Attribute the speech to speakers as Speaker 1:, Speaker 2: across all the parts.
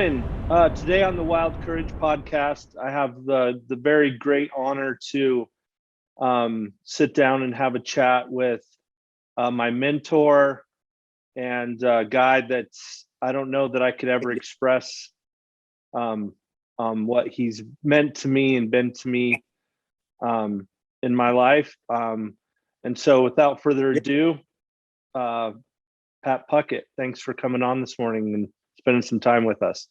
Speaker 1: morning. Today on the Wild Courage podcast, I have the very great honor to sit down and have a chat with my mentor and guy that's, I don't know that I could ever express what he's meant to me and been to me in my life. And so without further ado, Pat Puckett, thanks for coming on this morning and spending some time with us.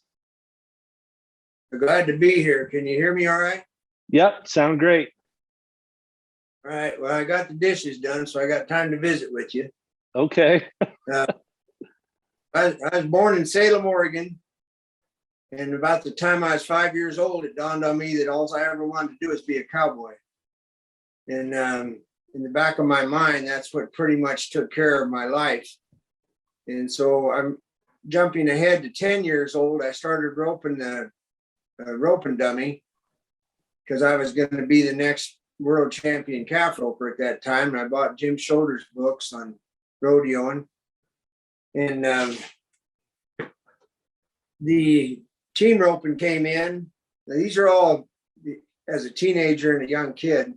Speaker 2: Glad to be here. Can you hear me all right?
Speaker 1: Yep, sound great.
Speaker 2: All right. Well, I got the dishes done, so I got time to visit with you.
Speaker 1: Okay.
Speaker 2: I was born in Salem, Oregon. And about the time I was 5 years old, it dawned on me that all I ever wanted to do was be a cowboy. And in the back of my mind, that's what pretty much took care of my life. And so I'm jumping ahead to 10 years old. I started roping the roping dummy because I was going to be the next world champion calf roper at that time. And I bought Jim Shoulder's books on rodeoing. And the team roping came in. Now, these are all as a teenager and a young kid.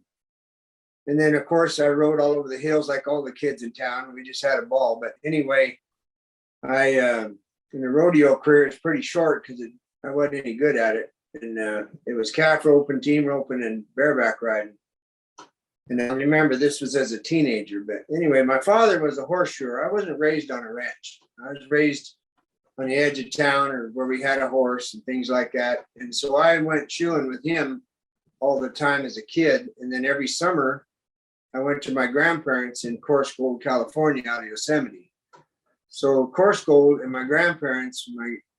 Speaker 2: And then, of course, I rode all over the hills like all the kids in town. We just had a ball. But anyway, in the rodeo career, it's pretty short because I wasn't any good at it. And it was calf roping, team roping, and bareback riding. And I remember this was as a teenager. But anyway, my father was a horse shoer. I wasn't raised on a ranch. I was raised on the edge of town or where we had a horse and things like that. And so I went shoeing with him all the time as a kid. And then every summer, I went to my grandparents in Coarse Gold, California, out of Yosemite. So Coarse Gold and my grandparents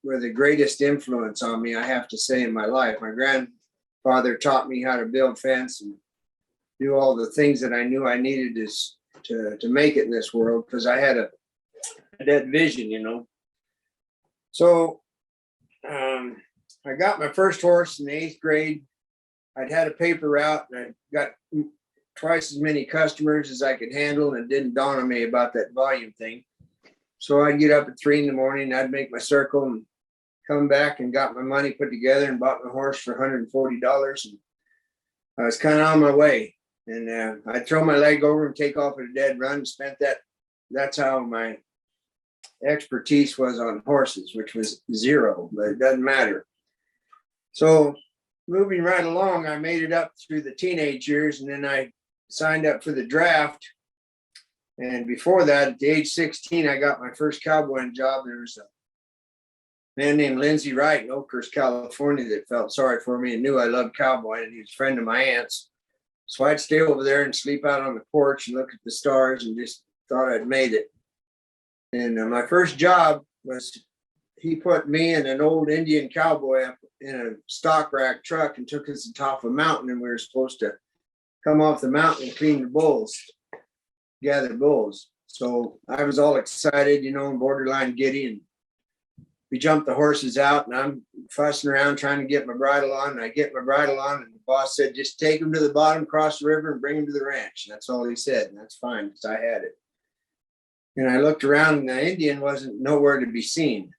Speaker 2: were the greatest influence on me, I have to say, in my life. My grandfather taught me how to build fence and do all the things that I knew I needed to make it in this world because I had that vision, you know. So I got my first horse in the 8th grade. I'd had a paper route and I got twice as many customers as I could handle, and it didn't dawn on me about that volume thing. So I'd get up at 3 a.m. I'd make my circle and come back and got my money put together and bought my horse for $140. And I was kind of on my way. And I'd throw my leg over and take off at a dead run and spent that. That's how my expertise was on horses, which was zero, but it doesn't matter. So moving right along, I made it up through the teenage years, and then I signed up for the draft. And before that, at the age 16, I got my first cowboying job. There was a man named Lindsey Wright in Oakhurst, California, that felt sorry for me and knew I loved cowboying, and he was a friend of my aunt's. So I'd stay over there and sleep out on the porch and look at the stars and just thought I'd made it. And my first job was he put me and an old Indian cowboy up in a stock rack truck and took us to the top of a mountain, and we were supposed to come off the mountain and clean the bulls, gather bulls. So I was all excited, you know, and borderline giddy, and we jumped the horses out, and I'm fussing around trying to get my bridle on, and I get my bridle on, and the boss said, just take them to the bottom, cross the river, and bring them to the ranch. And that's all he said, and that's fine because I had it. And I looked around, and the Indian wasn't nowhere to be seen.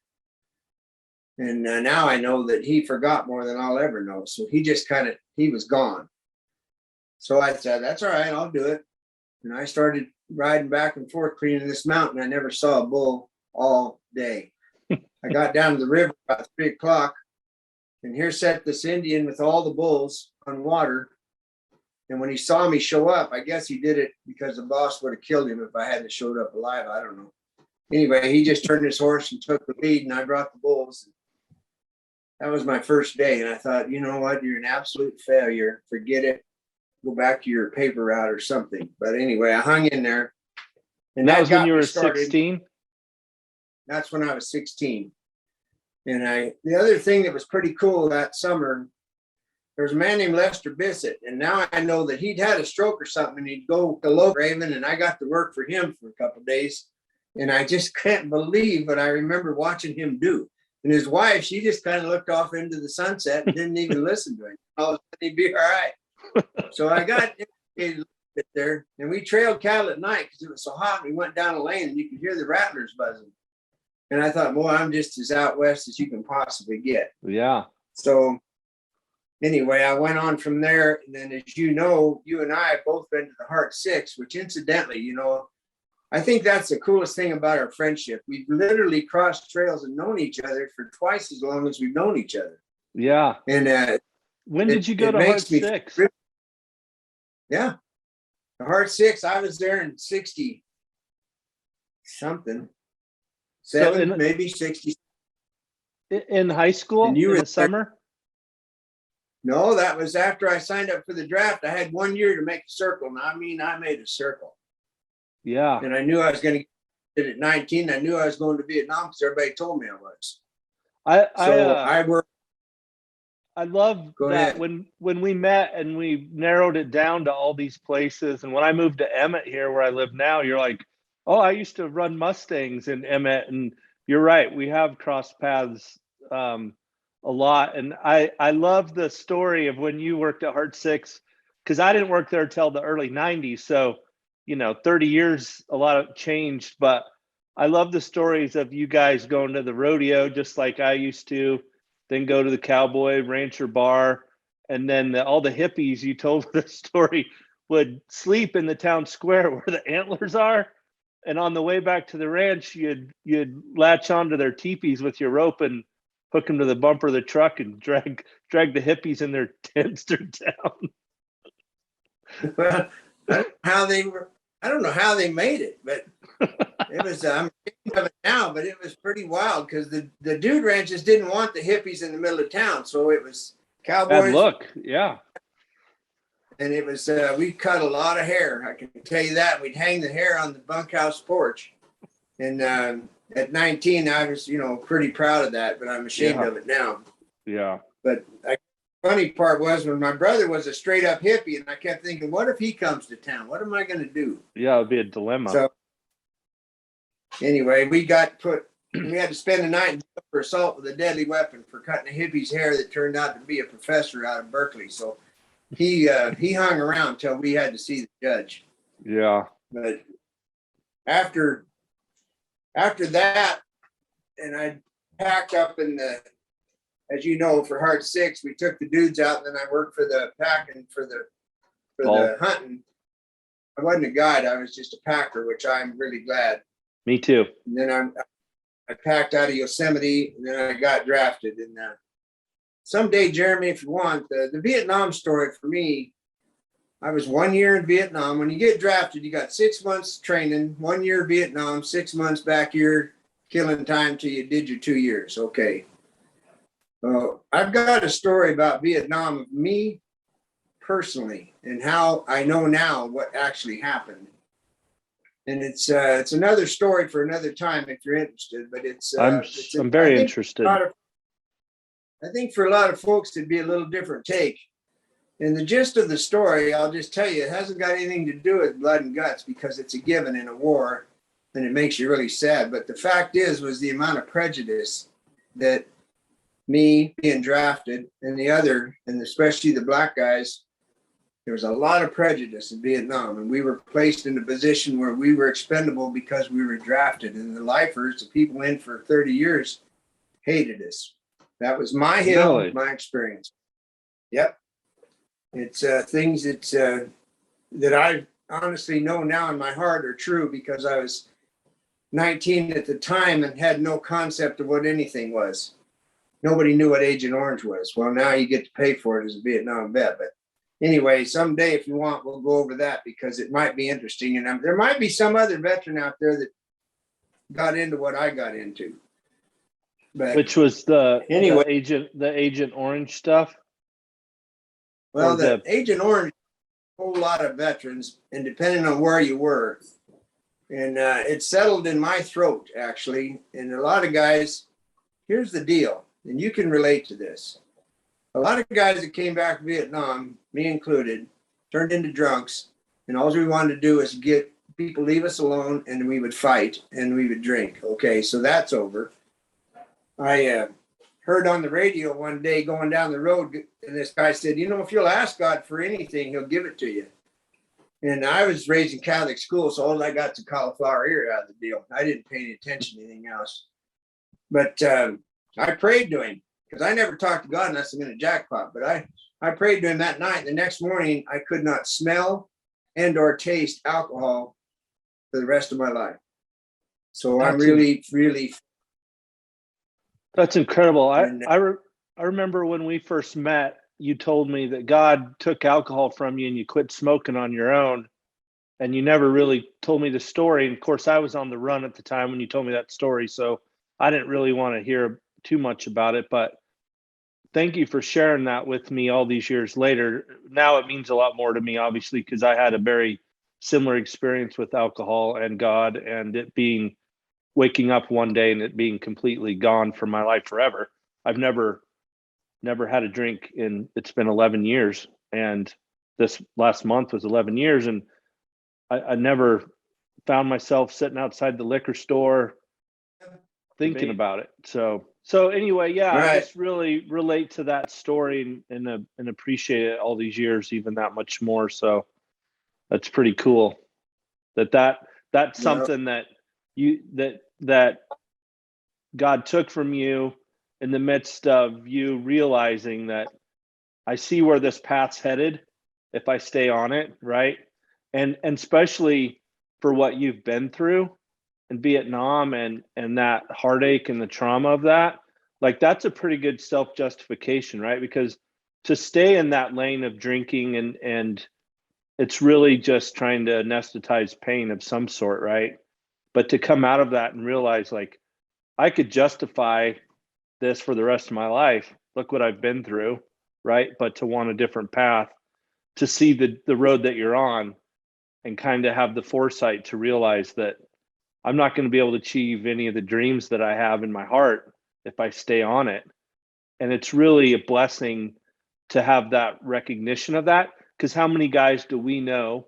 Speaker 2: And now I know that he forgot more than I'll ever know. So he just he was gone. So I said, that's all right, I'll do it. And I started riding back and forth cleaning this mountain. I never saw a bull all day. I got down to the river about 3 o'clock, and here sat this Indian with all the bulls on water. And when he saw me show up, I guess he did it because the boss would have killed him if I hadn't showed up alive. I don't know. Anyway, he just turned his horse and took the lead, and I brought the bulls. That was my first day. And I thought, you know what? You're an absolute failure. Forget it. Go back to your paper route or something. But anyway, I hung in there.
Speaker 1: And that was when you were 16?
Speaker 2: That's when I was 16. And the other thing that was pretty cool that summer, there was a man named Lester Bissett. And now I know that he'd had a stroke or something, and he'd go to Low Raven, and I got to work for him for a couple of days. And I just can't believe what I remember watching him do. And his wife, she just kind of looked off into the sunset and didn't even listen to him. All of a sudden, he'd be all right. So I got there, and we trailed cattle at night because it was so hot. We went down a lane, and you could hear the rattlers buzzing. And I thought, well, I'm just as out west as you can possibly get.
Speaker 1: Yeah.
Speaker 2: So anyway, I went on from there. And then, as you know, you and I have both been to the Heart Six, which incidentally, you know, I think that's the coolest thing about our friendship. We've literally crossed trails and known each other for twice as long as we've known each other.
Speaker 1: Yeah.
Speaker 2: And
Speaker 1: when did you go to Heart Six?
Speaker 2: Yeah. The Heart Six, I was there in 60 something. Seven, maybe 60.
Speaker 1: In high school?
Speaker 2: And you were
Speaker 1: in the summer?
Speaker 2: No, that was after I signed up for the draft. I had 1 year to make a circle. Now, I mean, I made a circle.
Speaker 1: Yeah.
Speaker 2: And I knew I was going to get it at 19. I knew I was going to Vietnam because everybody told me I was. I worked.
Speaker 1: I love that when we met and we narrowed it down to all these places. And when I moved to Emmett here, where I live now, you're like, oh, I used to run Mustangs in Emmett. And you're right. We have crossed paths a lot. And I love the story of when you worked at Heart Six, because I didn't work there till the early 90s. So, you know, 30 years, a lot of changed. But I love the stories of you guys going to the rodeo, just like I used to, then go to the Cowboy Rancher bar. And then all the hippies you told the story would sleep in the town square where the antlers are. And on the way back to the ranch, you'd latch onto their teepees with your rope and hook them to the bumper of the truck and drag the hippies in their tents through town.
Speaker 2: Well, I don't know how they made it, but it was, I'm thinking of it now, but it was pretty wild because the dude ranches didn't want the hippies in the middle of town. So it was cowboys.
Speaker 1: Bad luck. Yeah.
Speaker 2: And it was, we cut a lot of hair. I can tell you that. We'd hang the hair on the bunkhouse porch. And at 19, I was, you know, pretty proud of that, but I'm ashamed of it now.
Speaker 1: Yeah.
Speaker 2: But funny part was when my brother was a straight up hippie, and I kept thinking, what if he comes to town? What am I going to do?
Speaker 1: Yeah, it'd be a dilemma.
Speaker 2: So anyway, we had to spend the night in jail for assault with a deadly weapon for cutting a hippie's hair that turned out to be a professor out of Berkeley. So he hung around till we had to see the judge.
Speaker 1: Yeah.
Speaker 2: But after that, and I packed up as you know, for Heart Six, we took the dudes out, and then I worked for the packing for the hunting. I wasn't a guide; I was just a packer, which I'm really glad.
Speaker 1: Me too.
Speaker 2: And then I packed out of Yosemite, and then I got drafted. And someday, Jeremy, if you want the Vietnam story for me, I was 1 year in Vietnam. When you get drafted, you got 6 months training, 1 year Vietnam, 6 months back here killing time till you did your 2 years. Okay. I've got a story about Vietnam of me personally and how I know now what actually happened. And it's another story for another time if you're interested. But I'm
Speaker 1: very interested.
Speaker 2: I think for a lot of folks it'd be a little different take. And the gist of the story, I'll just tell you, it hasn't got anything to do with blood and guts because it's a given in a war, and it makes you really sad. But the fact was the amount of prejudice that me being drafted and especially the black guys, there was a lot of prejudice in Vietnam, and we were placed in a position where we were expendable because we were drafted, and the lifers, the people in for 30 years, hated us. That was my hill,
Speaker 1: Really?
Speaker 2: My experience. Yep. It's things that I honestly know now in my heart are true because I was 19 at the time and had no concept of what anything was. Nobody knew what Agent Orange was. Well, now you get to pay for it as a Vietnam vet. But anyway, someday if you want, we'll go over that because it might be interesting. And there might be some other veteran out there that got into what I got into. But
Speaker 1: which was the Agent Orange stuff?
Speaker 2: Well, the Agent Orange, a whole lot of veterans, and depending on where you were. And it settled in my throat, actually. And a lot of guys, here's the deal, and you can relate to this. A lot of guys that came back from Vietnam, me included, turned into drunks. And all we wanted to do is get people leave us alone, and we would fight, and we would drink. Okay, so that's over. I heard on the radio one day going down the road, and this guy said, you know, if you'll ask God for anything, he'll give it to you. And I was raised in Catholic school, so all I got to cauliflower ear out of the deal. I didn't pay any attention to anything else. But I prayed to him because I never talked to God unless I'm in a jackpot. But I prayed to him that night. The next morning, I could not smell and or taste alcohol for the rest of my life. So I'm really, really.
Speaker 1: That's incredible. I remember when we first met, you told me that God took alcohol from you and you quit smoking on your own. And you never really told me the story. And of course, I was on the run at the time when you told me that story. So I didn't really want to hear too much about it. But thank you for sharing that with me all these years later. Now it means a lot more to me, obviously, because I had a very similar experience with alcohol and God, and it being waking up one day and it being completely gone from my life forever. I've never had a drink it's been 11 years. And this last month was 11 years. And I never found myself sitting outside the liquor store thinking about it. So anyway, yeah, right. I just really relate to that story and appreciate it all these years, even that much more. So that's pretty cool. That's something that God took from you in the midst of you realizing that I see where this path's headed if I stay on it, right? And especially for what you've been through in Vietnam and that heartache and the trauma of that, like that's a pretty good self-justification, right? Because to stay in that lane of drinking and it's really just trying to anesthetize pain of some sort, right? But to come out of that and realize like I could justify this for the rest of my life. Look what I've been through, right? But to want a different path, to see the road that you're on and kind of have the foresight to realize that I'm not going to be able to achieve any of the dreams that I have in my heart if I stay on it. And it's really a blessing to have that recognition of that, because how many guys do we know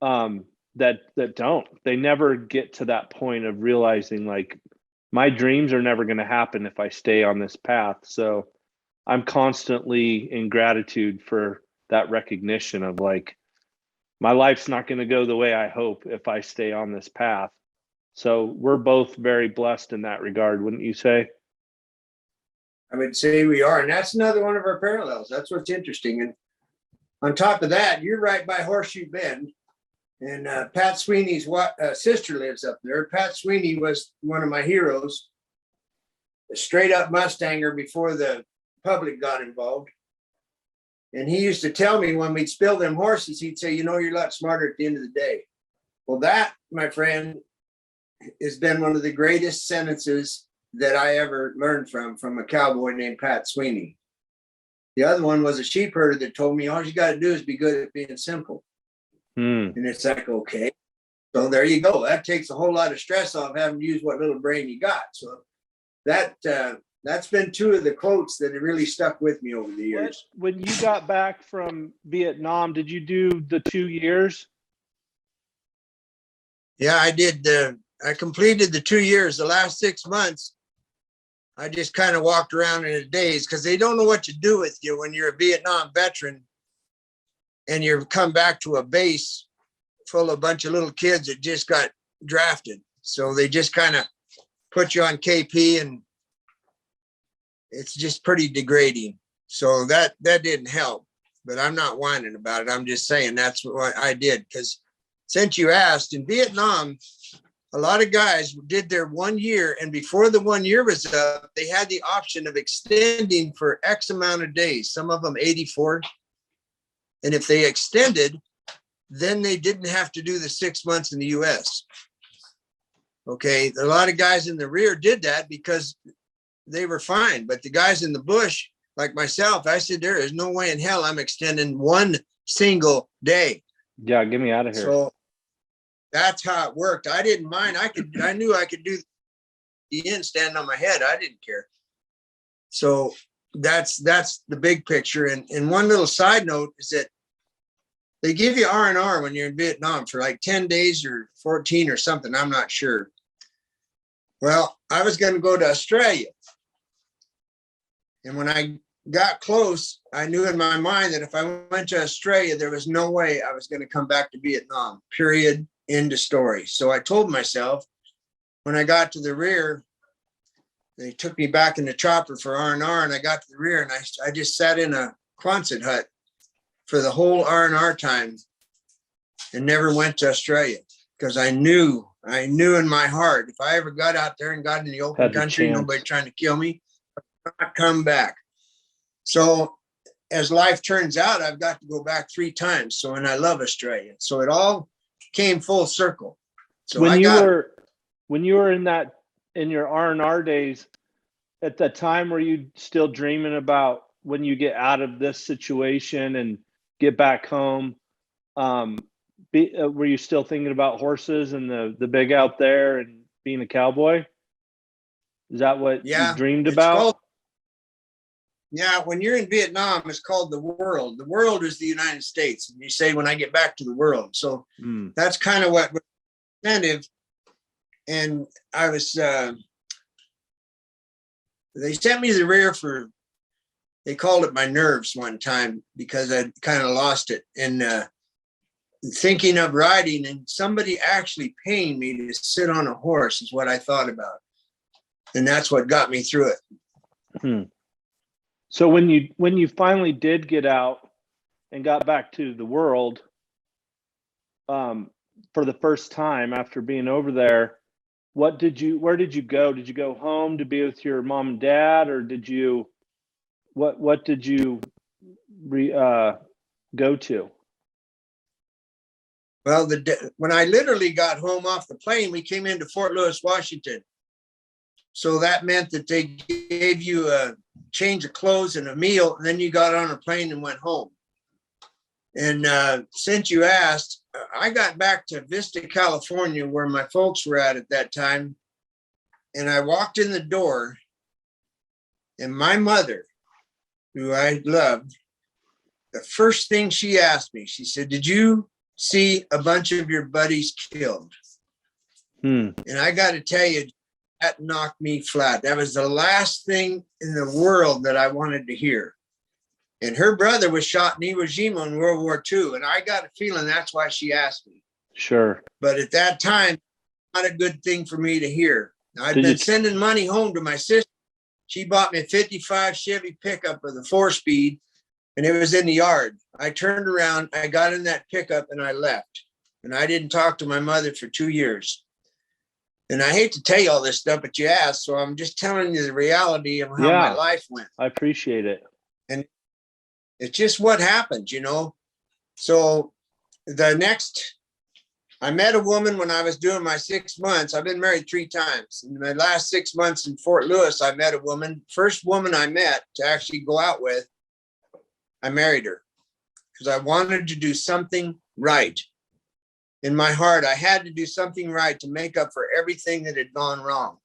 Speaker 1: that don't? They never get to that point of realizing like my dreams are never going to happen if I stay on this path. So I'm constantly in gratitude for that recognition of like, my life's not going to go the way I hope if I stay on this path. So we're both very blessed in that regard, wouldn't you say?
Speaker 2: I would say we are. And that's another one of our parallels. That's what's interesting. And on top of that, you're right by Horseshoe Bend. And Pat Sweeney's sister lives up there. Pat Sweeney was one of my heroes, a straight up Mustanger before the public got involved. And he used to tell me when we'd spill them horses, he'd say, you're a lot smarter at the end of the day. Well, that, my friend, has been one of the greatest sentences that I ever learned from a cowboy named Pat Sweeney. The other one was a sheep herder that told me, all you got to do is be good at being simple. And it's like, okay, so there you go. That takes a whole lot of stress off having to use what little brain you got. So that's been two of the quotes that have really stuck with me over the years.
Speaker 1: When you got back from Vietnam, did you do the 2 years?
Speaker 2: Yeah, I did. I completed the 2 years. The last 6 months, I just kind of walked around in a daze because they don't know what to do with you when you're a Vietnam veteran and you come back to a base full of a bunch of little kids that just got drafted. So they just kind of put you on KP and it's just pretty degrading. So that didn't help, but I'm not whining about it. I'm just saying that's what I did. Because since you asked, in Vietnam, a lot of guys did their 1 year, and before the 1 year was up, they had the option of extending for X amount of days, some of them 84. And if they extended, then they didn't have to do the 6 months in the US. Okay, a lot of guys in the rear did that because they were fine. But the guys in the bush, like myself, I said, there is no way in hell I'm extending one single day.
Speaker 1: Yeah, get me out of here. So
Speaker 2: that's how it worked. I didn't mind. I knew I could do the end standing on my head. I didn't care. So that's the big picture. And one little side note is that they give you R&R when you're in Vietnam for like 10 days or 14 or something. I'm not sure. Well, I was going to go to Australia. And when I got close, I knew in my mind that if I went to Australia, there was no way I was going to come back to Vietnam, period, end of story. So I told myself when I got to the rear, they took me back in the chopper for R&R, and I got to the rear, and I just sat in a Quonset hut for the whole R&R time and never went to Australia, because I knew in my heart, if I ever got out there and got in the open country, nobody trying to kill me, I'd not come back. So as life turns out, I've got to go back 3 times. So, and I love Australia. So it all came full circle. So
Speaker 1: when you were in your R&R days, at that time, were you still dreaming about when you get out of this situation and get back home? Were you still thinking about horses and the big out there and being a cowboy? Is that what you dreamed about?
Speaker 2: When you're in Vietnam, it's called the world. The world is the United States. And you say, when I get back to the world. So that's kind of what was incentive. And I was, they sent me to the rear they called it my nerves one time, because I kind of lost it. And thinking of riding, and somebody actually paying me to sit on a horse is what I thought about. And that's what got me through it.
Speaker 1: So when you finally did get out and got back to the world, for the first time after being over there, where did you go? Did you go home to be with your mom and dad, or what did you go to?
Speaker 2: Well, when I literally got home off the plane, we came into Fort Lewis, Washington. So that meant that they gave you a change of clothes and a meal, and then you got on a plane and went home. And since you asked, I got back to Vista, California, where my folks were at that time. And I walked in the door, and my mother, who I loved, the first thing she asked me, she said, "Did you see a bunch of your buddies killed?" And I got to tell you, that knocked me flat. That was the last thing in the world that I wanted to hear. And her brother was shot in Iwo Jima in World War II. And I got a feeling that's why she asked me.
Speaker 1: Sure.
Speaker 2: But at that time, not a good thing for me to hear. I'd been sending money home to my sister. She bought me a 55 Chevy pickup with a 4-speed, and it was in the yard. I turned around, I got in that pickup, and I left. And I didn't talk to my mother for 2 years. And I hate to tell you all this stuff, but you asked, so I'm just telling you the reality of how my life went.
Speaker 1: I appreciate it.
Speaker 2: And it's just what happened, So I met a woman when I was doing my 6 months. I've been married 3 times. In my last 6 months in Fort Lewis, I met a woman. First woman I met to actually go out with, I married her because I wanted to do something right. In my heart, I had to do something right to make up for everything that had gone wrong.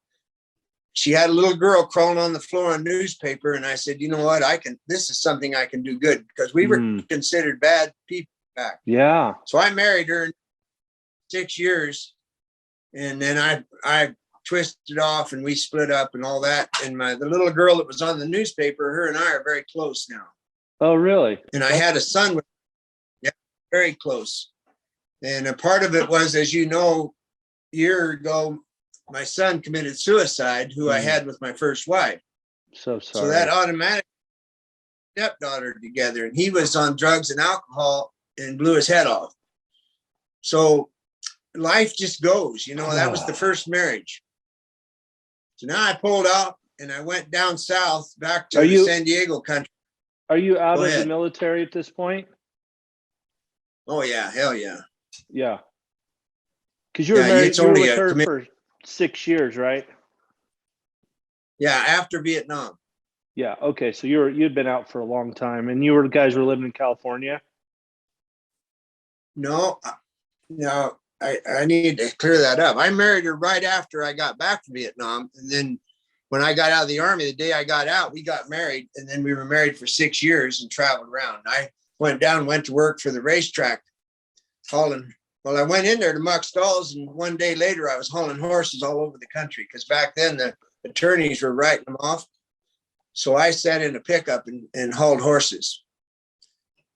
Speaker 2: She had a little girl crawling on the floor on newspaper, and I said, "You know what? This is something I can do good," because we were considered bad people back. Yeah. So I married her in 6 years, and then I twisted off, and we split up and all that. And the little girl that was on the newspaper, her and I are very close now.
Speaker 1: Oh, really?
Speaker 2: And I had a son with, very close. And a part of it was, as you know, a year ago, my son committed suicide, who I had with my first wife.
Speaker 1: So sorry.
Speaker 2: So that automatically stepdaughter together, and he was on drugs and alcohol and blew his head off. So life just goes, that was the first marriage. So now I pulled out and I went down south back to the San Diego country.
Speaker 1: Are you out of the military at this point?
Speaker 2: Oh yeah, hell yeah.
Speaker 1: Yeah. Because you were married, you were with her for 6 years, right?
Speaker 2: Yeah, after Vietnam.
Speaker 1: Yeah. Okay. So you'd been out for a long time, and you guys were living in California.
Speaker 2: No. I need to clear that up. I married her right after I got back from Vietnam, and then when I got out of the Army, the day I got out, we got married, and then we were married for 6 years and traveled around. I went to work for the racetrack, hauling. Well, I went in there to muck stalls, and one day later, I was hauling horses all over the country, because back then the attorneys were writing them off. So I sat in a pickup and hauled horses.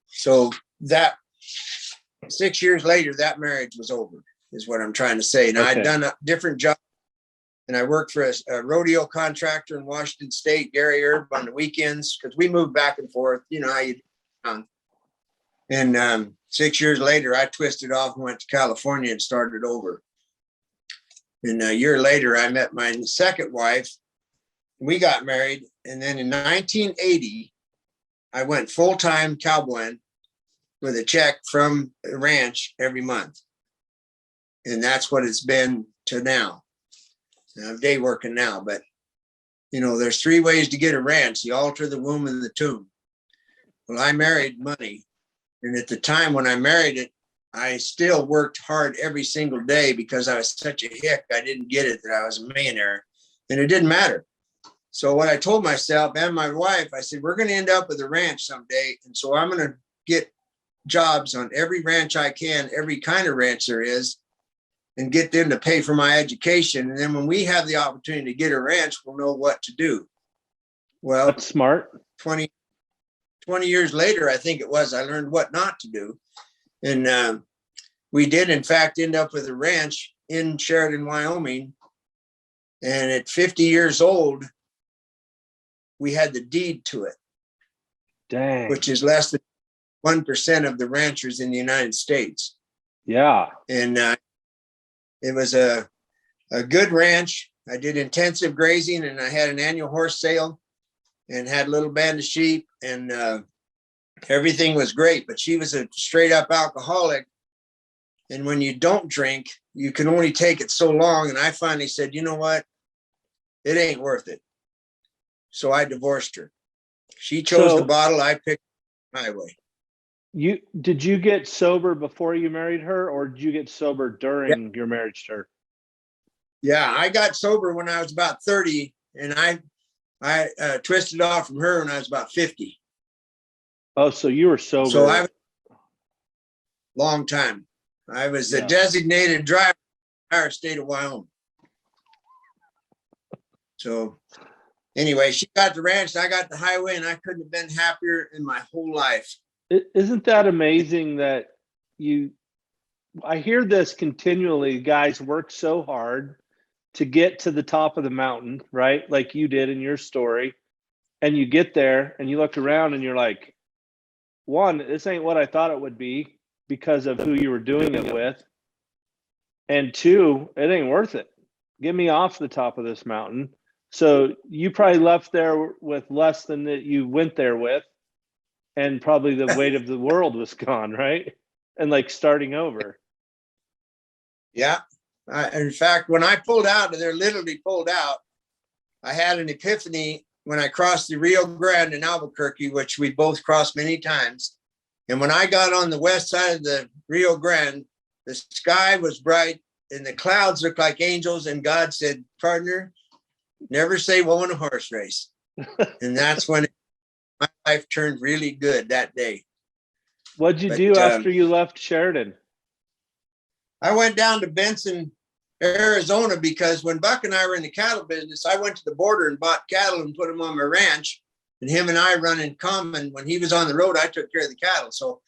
Speaker 2: So that 6 years later, that marriage was over, is what I'm trying to say. Now, I'd done a different job and I worked for a rodeo contractor in Washington State, Gary Herb, on the weekends, because we moved back and forth. You know how you do. And 6 years later, I twisted off and went to California and started over. And a year later, I met my second wife. We got married. And then in 1980, I went full-time cowboying with a check from the ranch every month. And that's what it's been to now. I'm day working now, but you know, there's 3 ways to get a ranch: the altar, the womb, and the tomb. Well, I married money. And at the time when I married it, I still worked hard every single day because I was such a hick. I didn't get it that I was a millionaire, and it didn't matter. So what I told myself and my wife, I said, we're going to end up with a ranch someday. And so I'm going to get jobs on every ranch I can, every kind of ranch there is, and get them to pay for my education. And then when we have the opportunity to get a ranch, we'll know what to do. Well,
Speaker 1: That's smart.
Speaker 2: 20 years later, I think it was, I learned what not to do. And we did, in fact, end up with a ranch in Sheridan, Wyoming. And at 50 years old, we had the deed to it.
Speaker 1: Dang.
Speaker 2: Which is less than 1% of the ranchers in the United States.
Speaker 1: Yeah.
Speaker 2: And it was a good ranch. I did intensive grazing, and I had an annual horse sale and had a little band of sheep, and everything was great. But she was a straight up alcoholic. And when you don't drink, you can only take it so long. And I finally said, you know what? It ain't worth it. So I divorced her. She chose the bottle. I picked the highway.
Speaker 1: Did you get sober before you married her, or did you get sober during your marriage to her?
Speaker 2: Yeah, I got sober when I was about 30, and I twisted off from her when I was about 50.
Speaker 1: Oh, so you were sober.
Speaker 2: So I was long time. I was a designated driver in the entire state of Wyoming. So anyway, she got the ranch, I got the highway, and I couldn't have been happier in my whole life.
Speaker 1: Isn't that amazing that I hear this continually, guys work so hard to get to the top of the mountain, right? Like you did in your story. And you get there and you look around and you're like, one, this ain't what I thought it would be because of who you were doing it with. And two, it ain't worth it. Get me off the top of this mountain. So you probably left there with less than that you went there with. And probably the weight of the world was gone, right? And like starting over.
Speaker 2: Yeah. In fact, when I pulled out, they're literally pulled out, I had an epiphany when I crossed the Rio Grande in Albuquerque, which we both crossed many times. And when I got on the west side of the Rio Grande, the sky was bright and the clouds looked like angels. And God said, partner, never say won a horse race. And that's when my life turned really good that day.
Speaker 1: What'd you do after you left Sheridan?
Speaker 2: I went down to Benson, Arizona, because when Buck and I were in the cattle business, I went to the border and bought cattle and put them on my ranch. And him and I run in common. When he was on the road, I took care of the cattle. So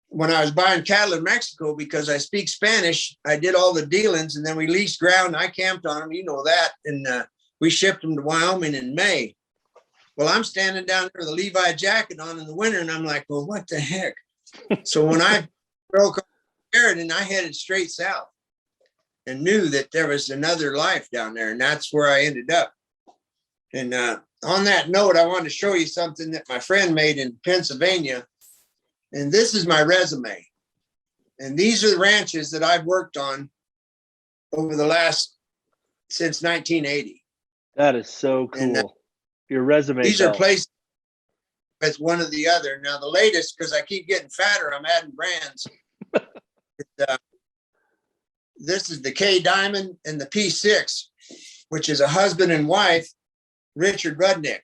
Speaker 2: when I was buying cattle in Mexico, because I speak Spanish, I did all the dealings, and then we leased ground. I camped on them, you know that. And we shipped them to Wyoming in May. Well, I'm standing down there with a Levi jacket on in the winter, and I'm like, well, what the heck? So when I broke up Sheridan, I headed straight south and knew that there was another life down there, and that's where I ended up. And on that note, I wanted to show you something that my friend made in Pennsylvania. And this is my resume. And these are the ranches that I've worked on over since 1980.
Speaker 1: That is so cool. And, your resume.
Speaker 2: These are places with one or the other. Now, the latest, because I keep getting fatter, I'm adding brands. This is the K Diamond and the P6, which is a husband and wife, Richard Rudnick.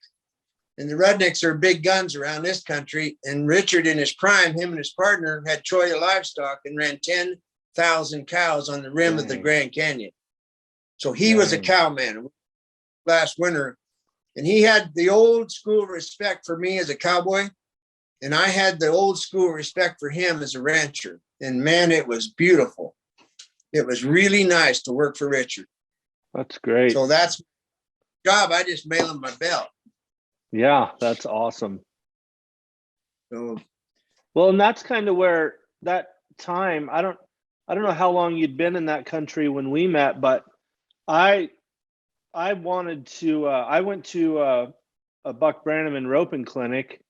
Speaker 2: And the Rudnicks are big guns around this country. And Richard, in his prime, him and his partner had Troy Livestock and ran 10,000 cows on the rim of the Grand Canyon. So he was a cowman last winter. And he had the old school respect for me as a cowboy. And I had the old school respect for him as a rancher. And man, it was beautiful. It was really nice to work for Richard.
Speaker 1: That's great.
Speaker 2: So that's my job. I just mail them my belt.
Speaker 1: Yeah, that's awesome.
Speaker 2: So
Speaker 1: Well, and that's kind of where that time, I don't know how long you'd been in that country when we met, but I I wanted to I went to a Buck Brannaman roping clinic,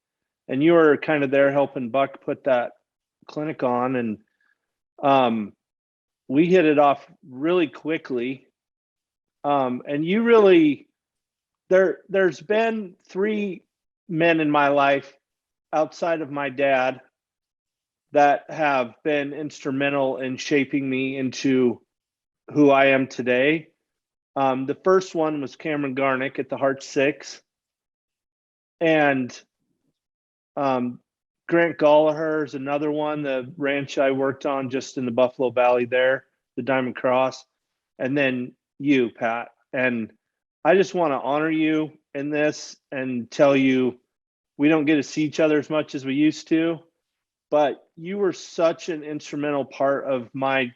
Speaker 1: and you were kind of there helping Buck put that clinic on, and um we hit it off really quickly. And you really there's been three men in my life outside of my dad that have been instrumental in shaping me into who I am today. The first one was Cameron Garnick at the Heart Six, and Grant Gallagher is another one. The ranch I worked on just in the Buffalo Valley there, the Diamond Cross, and then you, Pat. And I just want to honor you in this and tell you we don't get to see each other as much as we used to, but you were such an instrumental part of my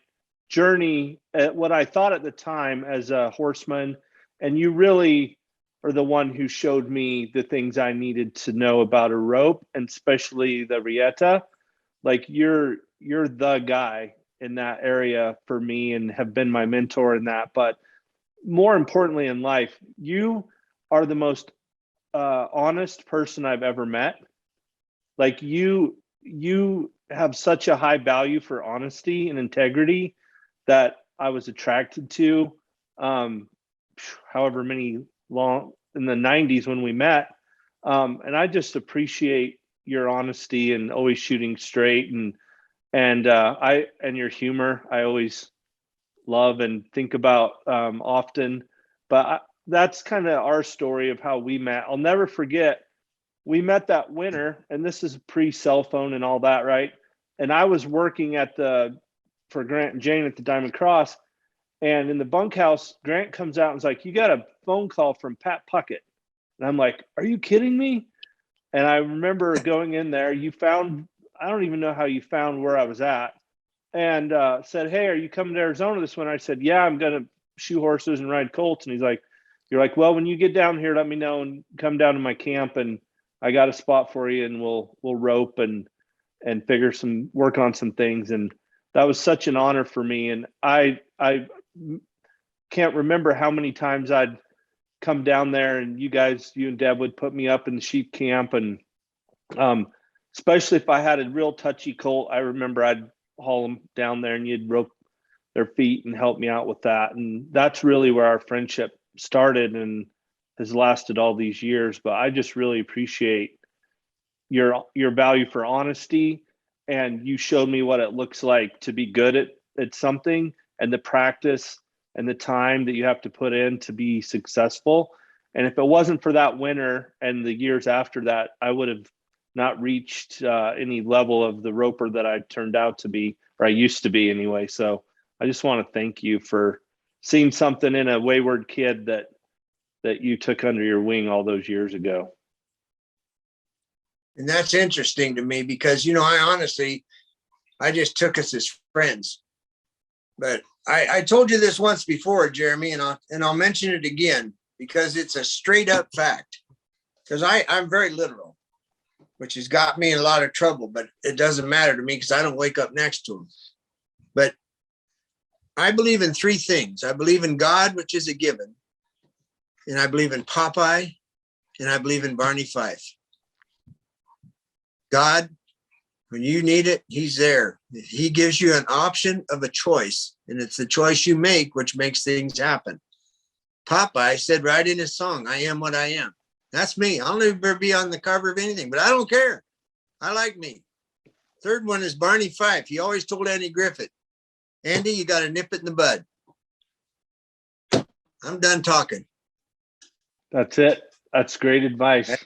Speaker 1: journey at what I thought at the time as a horseman. And you really are the one who showed me the things I needed to know about a rope, and especially the Rieta. Like you're the guy in that area for me and have been my mentor in that. But more importantly in life, you are the most honest person I've ever met. Like you have such a high value for honesty and integrity that I was attracted to. Um, however many long in the 90s when we met. And I just appreciate your honesty and always shooting straight, and I and your humor. I always love and think about often. But that's kind of our story of how we met. I'll never forget. We met that winter, and this is pre-cell phone and all that, right? And I was working for Grant and Jane at the Diamond Cross, and in the bunkhouse, Grant comes out and is like, "You got a phone call from Pat Puckett." And I'm like, "Are you kidding me?" And I remember going in there. I don't even know how you found where I was at, and said, "Hey, are you coming to Arizona this winter?" I said, "Yeah, I'm going to shoe horses and ride colts." And he's like, "You're like, well, when you get down here, let me know and come down to my camp, and I got a spot for you, and we'll rope and work on some things." And that was such an honor for me. And I can't remember how many times I'd come down there, and you and Deb would put me up in the sheep camp, and especially if I had a real touchy colt, I remember I'd haul them down there, and you'd rope their feet and help me out with that. And that's really where our friendship started and has lasted all these years. But I just really appreciate your value for honesty, and you showed me what it looks like to be good at something, and the practice and the time that you have to put in to be successful. And if it wasn't for that winter and the years after that, I would have not reached any level of the roper that I turned out to be, or I used to be anyway. So I just want to thank you for seeing something in a wayward kid that you took under your wing all those years ago.
Speaker 2: And that's interesting to me because, I just took us as friends. But I told you this once before, Jeremy, and I'll mention it again because it's a straight up fact. Because I'm very literal, which has got me in a lot of trouble, but it doesn't matter to me because I don't wake up next to him. But I believe in three things. I believe in God, which is a given. And I believe in Popeye, and I believe in Barney Fife. God, when you need it, he's there. He gives you an option of a choice, and it's the choice you make, which makes things happen. Popeye said right in his song, "I am what I am." That's me. I'll never be on the cover of anything, but I don't care. I like me. Third one is Barney Fife. He always told Andy Griffith, "Andy, you got to nip it in the bud." I'm done talking.
Speaker 1: That's it. That's great advice.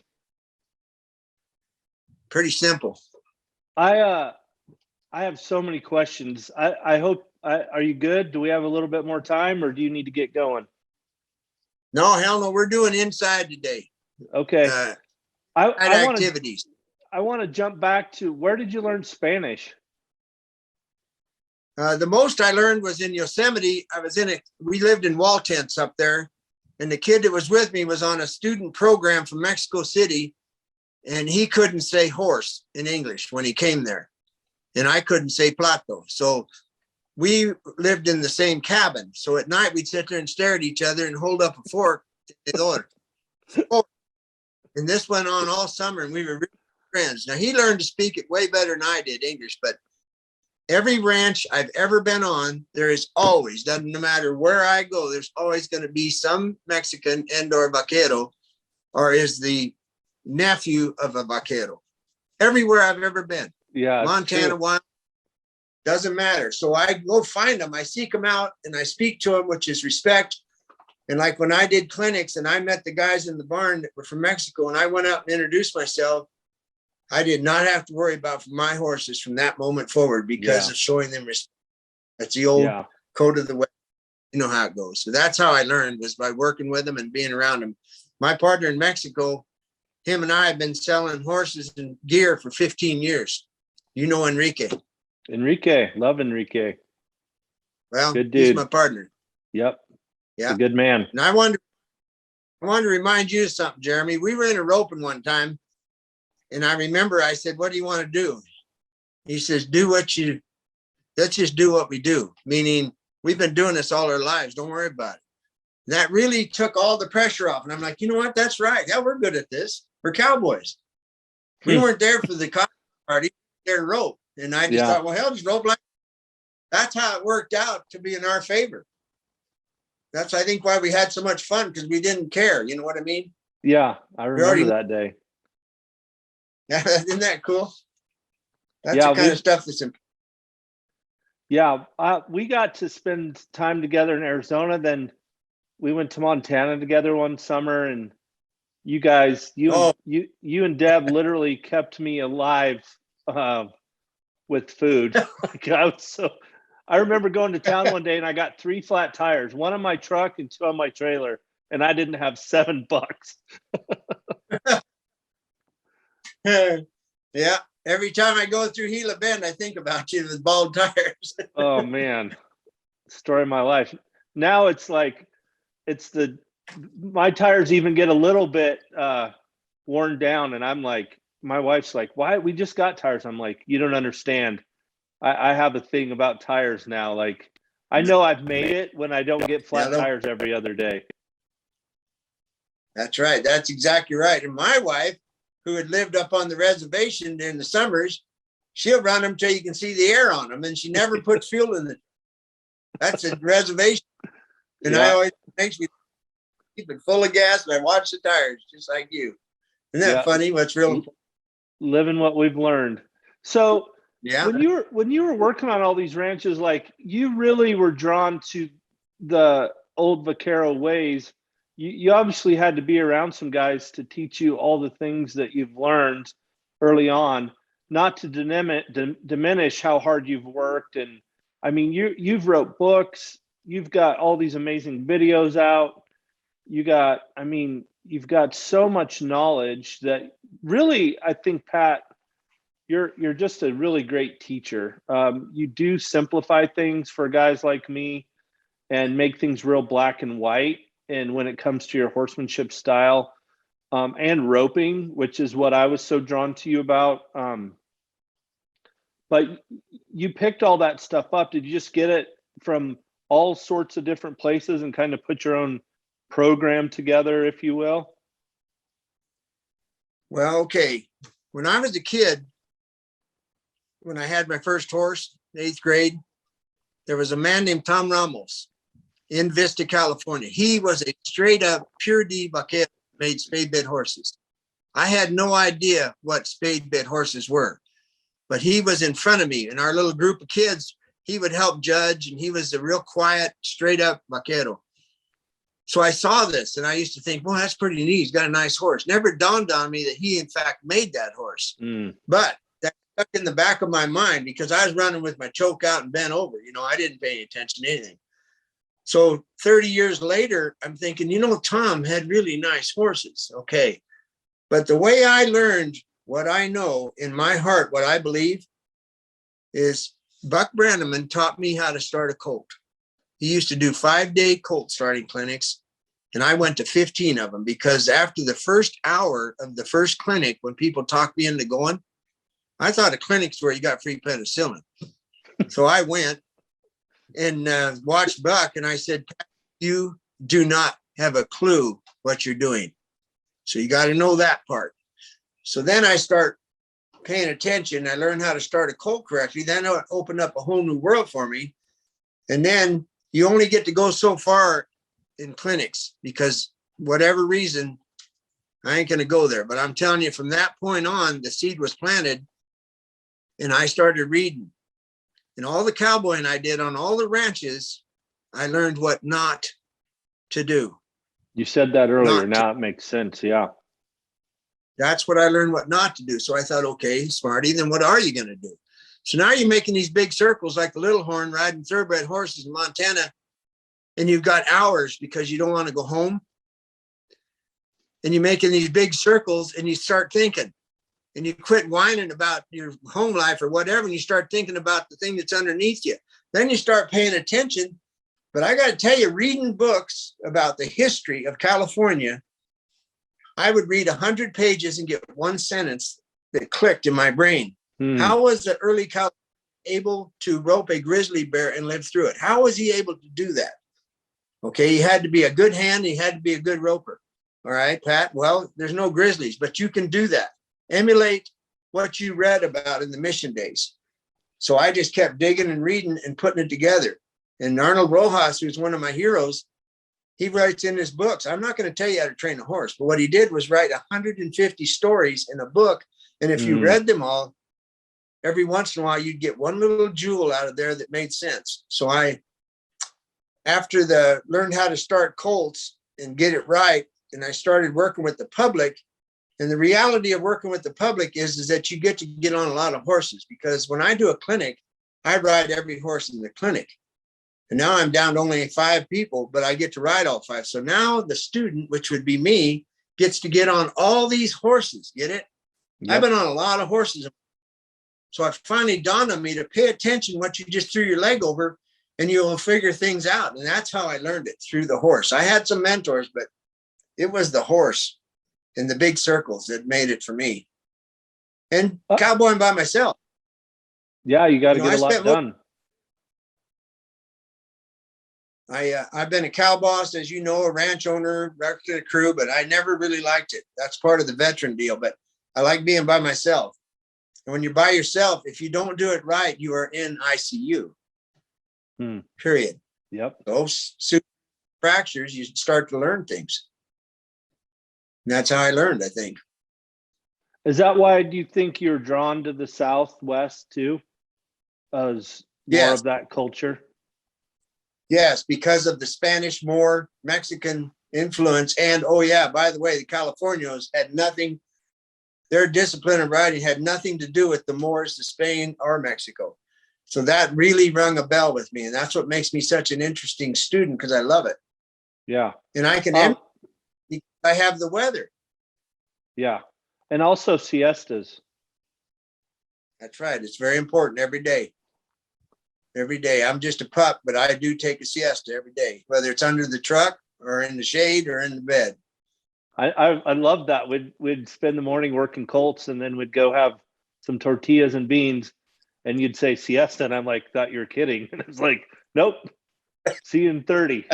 Speaker 2: Pretty simple.
Speaker 1: I have so many questions. I hope. Are you good? Do we have a little bit more time, or do you need to get going?
Speaker 2: No, hell no. We're doing inside today.
Speaker 1: Okay. I want
Speaker 2: activities.
Speaker 1: I want to jump back to, where did you learn Spanish?
Speaker 2: The most I learned was in Yosemite. We lived in wall tents up there. And the kid that was with me was on a student program from Mexico City. And he couldn't say horse in English when he came there. And I couldn't say plato. So we lived in the same cabin. So at night we'd sit there and stare at each other and hold up a fork. And this went on all summer, and we were really friends. Now he learned to speak it way better than I did English, but every ranch I've ever been on, there is always, doesn't no matter where I go, there's always going to be some Mexican and/or vaquero, or is the nephew of a vaquero. Everywhere I've ever been.
Speaker 1: Yeah.
Speaker 2: Montana, Wyoming, doesn't matter. So I go find them, I seek them out, and I speak to them, which is respect. And like when I did clinics and I met the guys in the barn that were from Mexico and I went out and introduced myself, I did not have to worry about my horses from that moment forward because of showing them respect. That's the old code of the way. You know how it goes. So that's how I learned, was by working with them and being around them. My partner in Mexico, him and I have been selling horses and gear for 15 years. You know Enrique.
Speaker 1: Love Enrique.
Speaker 2: Well,
Speaker 1: good dude.
Speaker 2: He's my partner.
Speaker 1: Yep.
Speaker 2: Yeah.
Speaker 1: A good man.
Speaker 2: And I wanted to remind you of something, Jeremy. We were in a roping one time, and I remember I said, "What do you want to do?" He says, let's just do what we do. Meaning, we've been doing this all our lives. Don't worry about it. And that really took all the pressure off. And I'm like, you know what? That's right. Yeah, we're good at this. We're cowboys. We weren't there for the cocktail party. We were there to rope. And I just thought, well, hell, just rope like. That's how it worked out to be in our favor. That's, I think, why we had so much fun, because we didn't care. You know what I mean?
Speaker 1: Yeah, I remember that day.
Speaker 2: Yeah, isn't that cool? That's the kind of stuff that's important.
Speaker 1: Yeah, we got to spend time together in Arizona. Then we went to Montana together one summer, and you guys, you and Deb literally kept me alive with food. I remember going to town one day and I got 3 flat tires, 1 on my truck and 2 on my trailer, and I didn't have $7.
Speaker 2: Yeah. Every time I go through Gila Bend, I think about you with bald tires.
Speaker 1: Oh man. Story of my life. Now it's like, my tires even get a little bit worn down, and I'm like, my wife's like, why? We just got tires. I'm like, you don't understand. I have a thing about tires now. Like, I know I've made it when I don't get flat tires every other day.
Speaker 2: That's right. That's exactly right. And my wife, who had lived up on the reservation during the summers, she'll run them till you can see the air on them, and she never puts fuel in it. That's a reservation. And I always makes me keep it full of gas, and I watch the tires just like you. Isn't that funny? What's real?
Speaker 1: Living what we've learned. So when you were working on all these ranches, like, you really were drawn to the old vaquero ways. You obviously had to be around some guys to teach you all the things that you've learned early on, not to diminish how hard you've worked. And I mean, you've wrote books, you've got all these amazing videos out. You've got so much knowledge that really, I think, Pat, you're just a really great teacher. You do simplify things for guys like me and make things real black and white. And when it comes to your horsemanship style and roping, which is what I was so drawn to you about. But you picked all that stuff up. Did you just get it from all sorts of different places and kind of put your own program together, if you will?
Speaker 2: Well, okay. When I was a kid, when I had my first horse, 8th grade, there was a man named Tom Ramos in Vista, California. He was a straight up pure D vaquero, made spade bit horses. I had no idea what spade bit horses were, but he was in front of me in our little group of kids. He would help judge, and he was a real quiet, straight up vaquero. So I saw this and I used to think, well, that's pretty neat. He's got a nice horse. Never dawned on me that he, in fact, made that horse. But that stuck in the back of my mind because I was running with my choke out and bent over. You know, I didn't pay any attention to anything. So 30 years later, I'm thinking, you know, Tom had really nice horses. Okay. But the way I learned what I know in my heart, what I believe is Buck Brenneman taught me how to start a colt. He used to do 5-day colt starting clinics, and I went to 15 of them because after the first hour of the first clinic, when people talked me into going, I thought a clinic's where you got free penicillin. So I went and watched Buck, and I said, you do not have a clue what you're doing. So you got to know that part. So then I start paying attention. I learned how to start a colt correctly. Then it opened up a whole new world for me. And then you only get to go so far in clinics because whatever reason, I ain't going to go there. But I'm telling you, from that point on, the seed was planted and I started reading. And all the cowboying I did on all the ranches, I learned what not to do.
Speaker 1: You said that earlier. Now it makes sense. Yeah.
Speaker 2: That's what I learned what not to do. So I thought, okay, Smarty, then what are you going to do? So now you're making these big circles like the Little Horn riding thoroughbred horses in Montana, and you've got hours because you don't want to go home. And you're making these big circles and you start thinking and you quit whining about your home life or whatever. And you start thinking about the thing that's underneath you. Then you start paying attention. But I got to tell you, reading books about the history of California, I would read 100 pages and get one sentence that clicked in my brain. How was the early California able to rope a grizzly bear and live through it? How was he able to do that? Okay, he had to be a good hand. He had to be a good roper. All right, Pat. Well, there's no grizzlies, but you can do that. Emulate what you read about in the mission days. So I just kept digging and reading and putting it together. And Arnold Rojas, who's one of my heroes, he writes in his books. I'm not going to tell you how to train a horse, but what he did was write 150 stories in a book. And if you read them all, every once in a while, you'd get one little jewel out of there that made sense. So after learned how to start colts and get it right, and I started working with the public. And the reality of working with the public is that you get to get on a lot of horses, because when I do a clinic, I ride every horse in the clinic. And now I'm down to only 5 people, but I get to ride all 5. So now the student, which would be me, gets to get on all these horses. Get it? Yep. I've been on a lot of horses. So it finally dawned on me to pay attention what you just threw your leg over, and you'll figure things out. And that's how I learned it, through the horse. I had some mentors, but it was the horse and the big circles that made it for me. And cowboying by myself.
Speaker 1: Yeah, you got to get a lot done.
Speaker 2: I've been a cow boss, as you know, a ranch owner, director of the crew, but I never really liked it. That's part of the veteran deal, but I like being by myself. And when you're by yourself, if you don't do it right, you are in ICU. Period.
Speaker 1: Yep.
Speaker 2: Those fractures, you start to learn things. And that's how I learned, I think.
Speaker 1: Is that why do you think you're drawn to the Southwest too? As more of that culture?
Speaker 2: Yes, because of the Spanish, more Mexican influence. And, oh yeah, by the way, the Californios had nothing, their discipline of riding had nothing to do with the Moors, the Spain, or Mexico. So that really rung a bell with me. And that's what makes me such an interesting student, because I love it.
Speaker 1: Yeah.
Speaker 2: And I can, I have the weather.
Speaker 1: Yeah. And also siestas.
Speaker 2: That's right. It's very important every day. Every day. I'm just a pup, but I do take a siesta every day, whether it's under the truck or in the shade or in the bed.
Speaker 1: I love that. We'd spend the morning working colts, and then we'd go have some tortillas and beans, and you'd say siesta, and I'm like, thought you were kidding. And I was like, nope. See you in 30.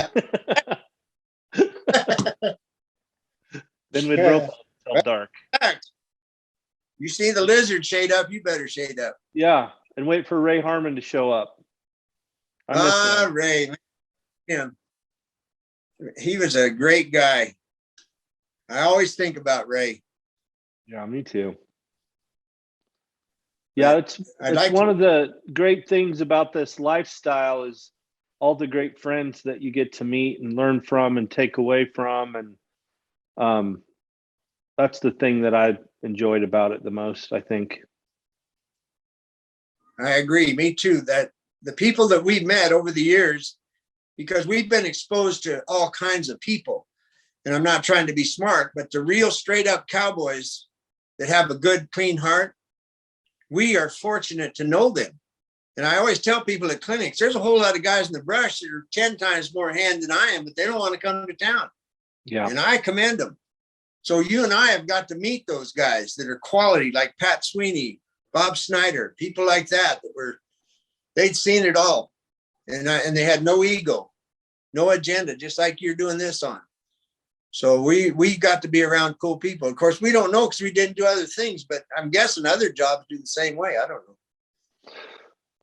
Speaker 1: Then we'd rope until dark.
Speaker 2: You see the lizard shade up, you better shade up.
Speaker 1: Yeah, and wait for Ray Harmon to show up.
Speaker 2: Ray, him. He was a great guy. I always think about Ray.
Speaker 1: Yeah, me too. Yeah, it's one of the great things about this lifestyle is all the great friends that you get to meet and learn from and take away from. And that's the thing that I enjoyed about it the most, I think.
Speaker 2: I agree. Me too. That the people that we've met over the years, because we've been exposed to all kinds of people, and I'm not trying to be smart, but the real straight up cowboys that have a good, clean heart, we are fortunate to know them. And I always tell people at clinics, there's a whole lot of guys in the brush that are 10 times more hand than I am, but they don't want to come to town.
Speaker 1: Yeah.
Speaker 2: And I commend them. So you and I have got to meet those guys that are quality, like Pat Sweeney, Bob Snyder, people like that they'd seen it all. And they had no ego, no agenda, just like you're doing this on. So we got to be around cool people. Of course, we don't know because we didn't do other things, but I'm guessing other jobs do the same way. I don't know.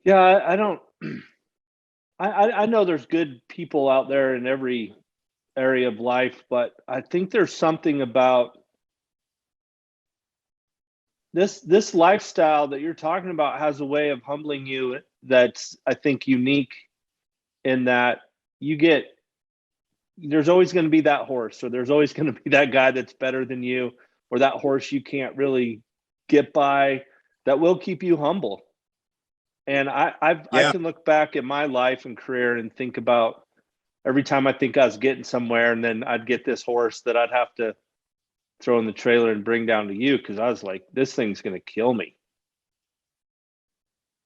Speaker 1: Yeah, I don't. I know there's good people out there in every area of life, but I think there's something about this lifestyle that you're talking about has a way of humbling you that's, I think, unique in that there's always going to be that horse, or there's always going to be that guy that's better than you, or that horse you can't really get by, that will keep you humble. And I can look back at my life and career and think about every time I think I was getting somewhere, and then I'd get this horse that I'd have to throw in the trailer and bring down to you, because I was like, this thing's going to kill me.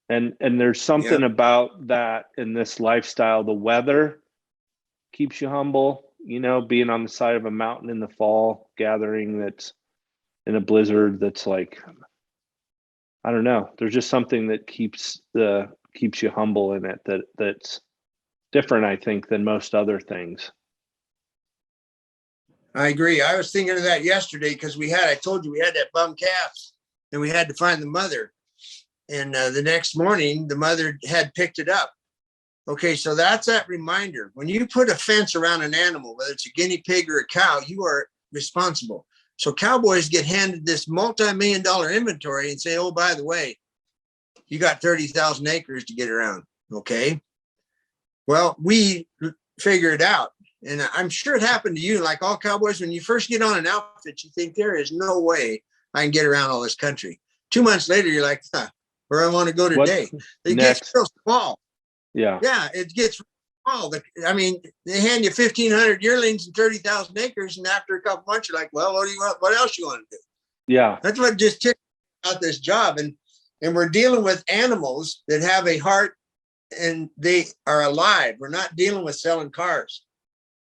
Speaker 1: And there's something about that in this lifestyle. The weather keeps you humble, being on the side of a mountain in the fall, gathering that's in a blizzard, that's like, I don't know. There's just something that keeps you humble in it, that's different, I think, than most other things.
Speaker 2: I agree. I was thinking of that yesterday because I told you we had that bum calf and we had to find the mother. And the next morning, the mother had picked it up. Okay, so that's that reminder. When you put a fence around an animal, whether it's a guinea pig or a cow, you are responsible. So cowboys get handed this multi-million-dollar inventory and say, oh, by the way, you got 30,000 acres to get around. Okay. Well, we figure it out. And I'm sure it happened to you, like all cowboys, when you first get on an outfit, you think there is no way I can get around all this country. 2 months later, you're like, where I want to go today. It gets real small.
Speaker 1: Yeah.
Speaker 2: Yeah, it gets small. I mean, they hand you 1,500 yearlings and 30,000 acres. And after a couple months, you're like, well, what do you want? What else you want to do?
Speaker 1: Yeah.
Speaker 2: That's what just ticked out this job. And we're dealing with animals that have a heart and they are alive. We're not dealing with selling cars.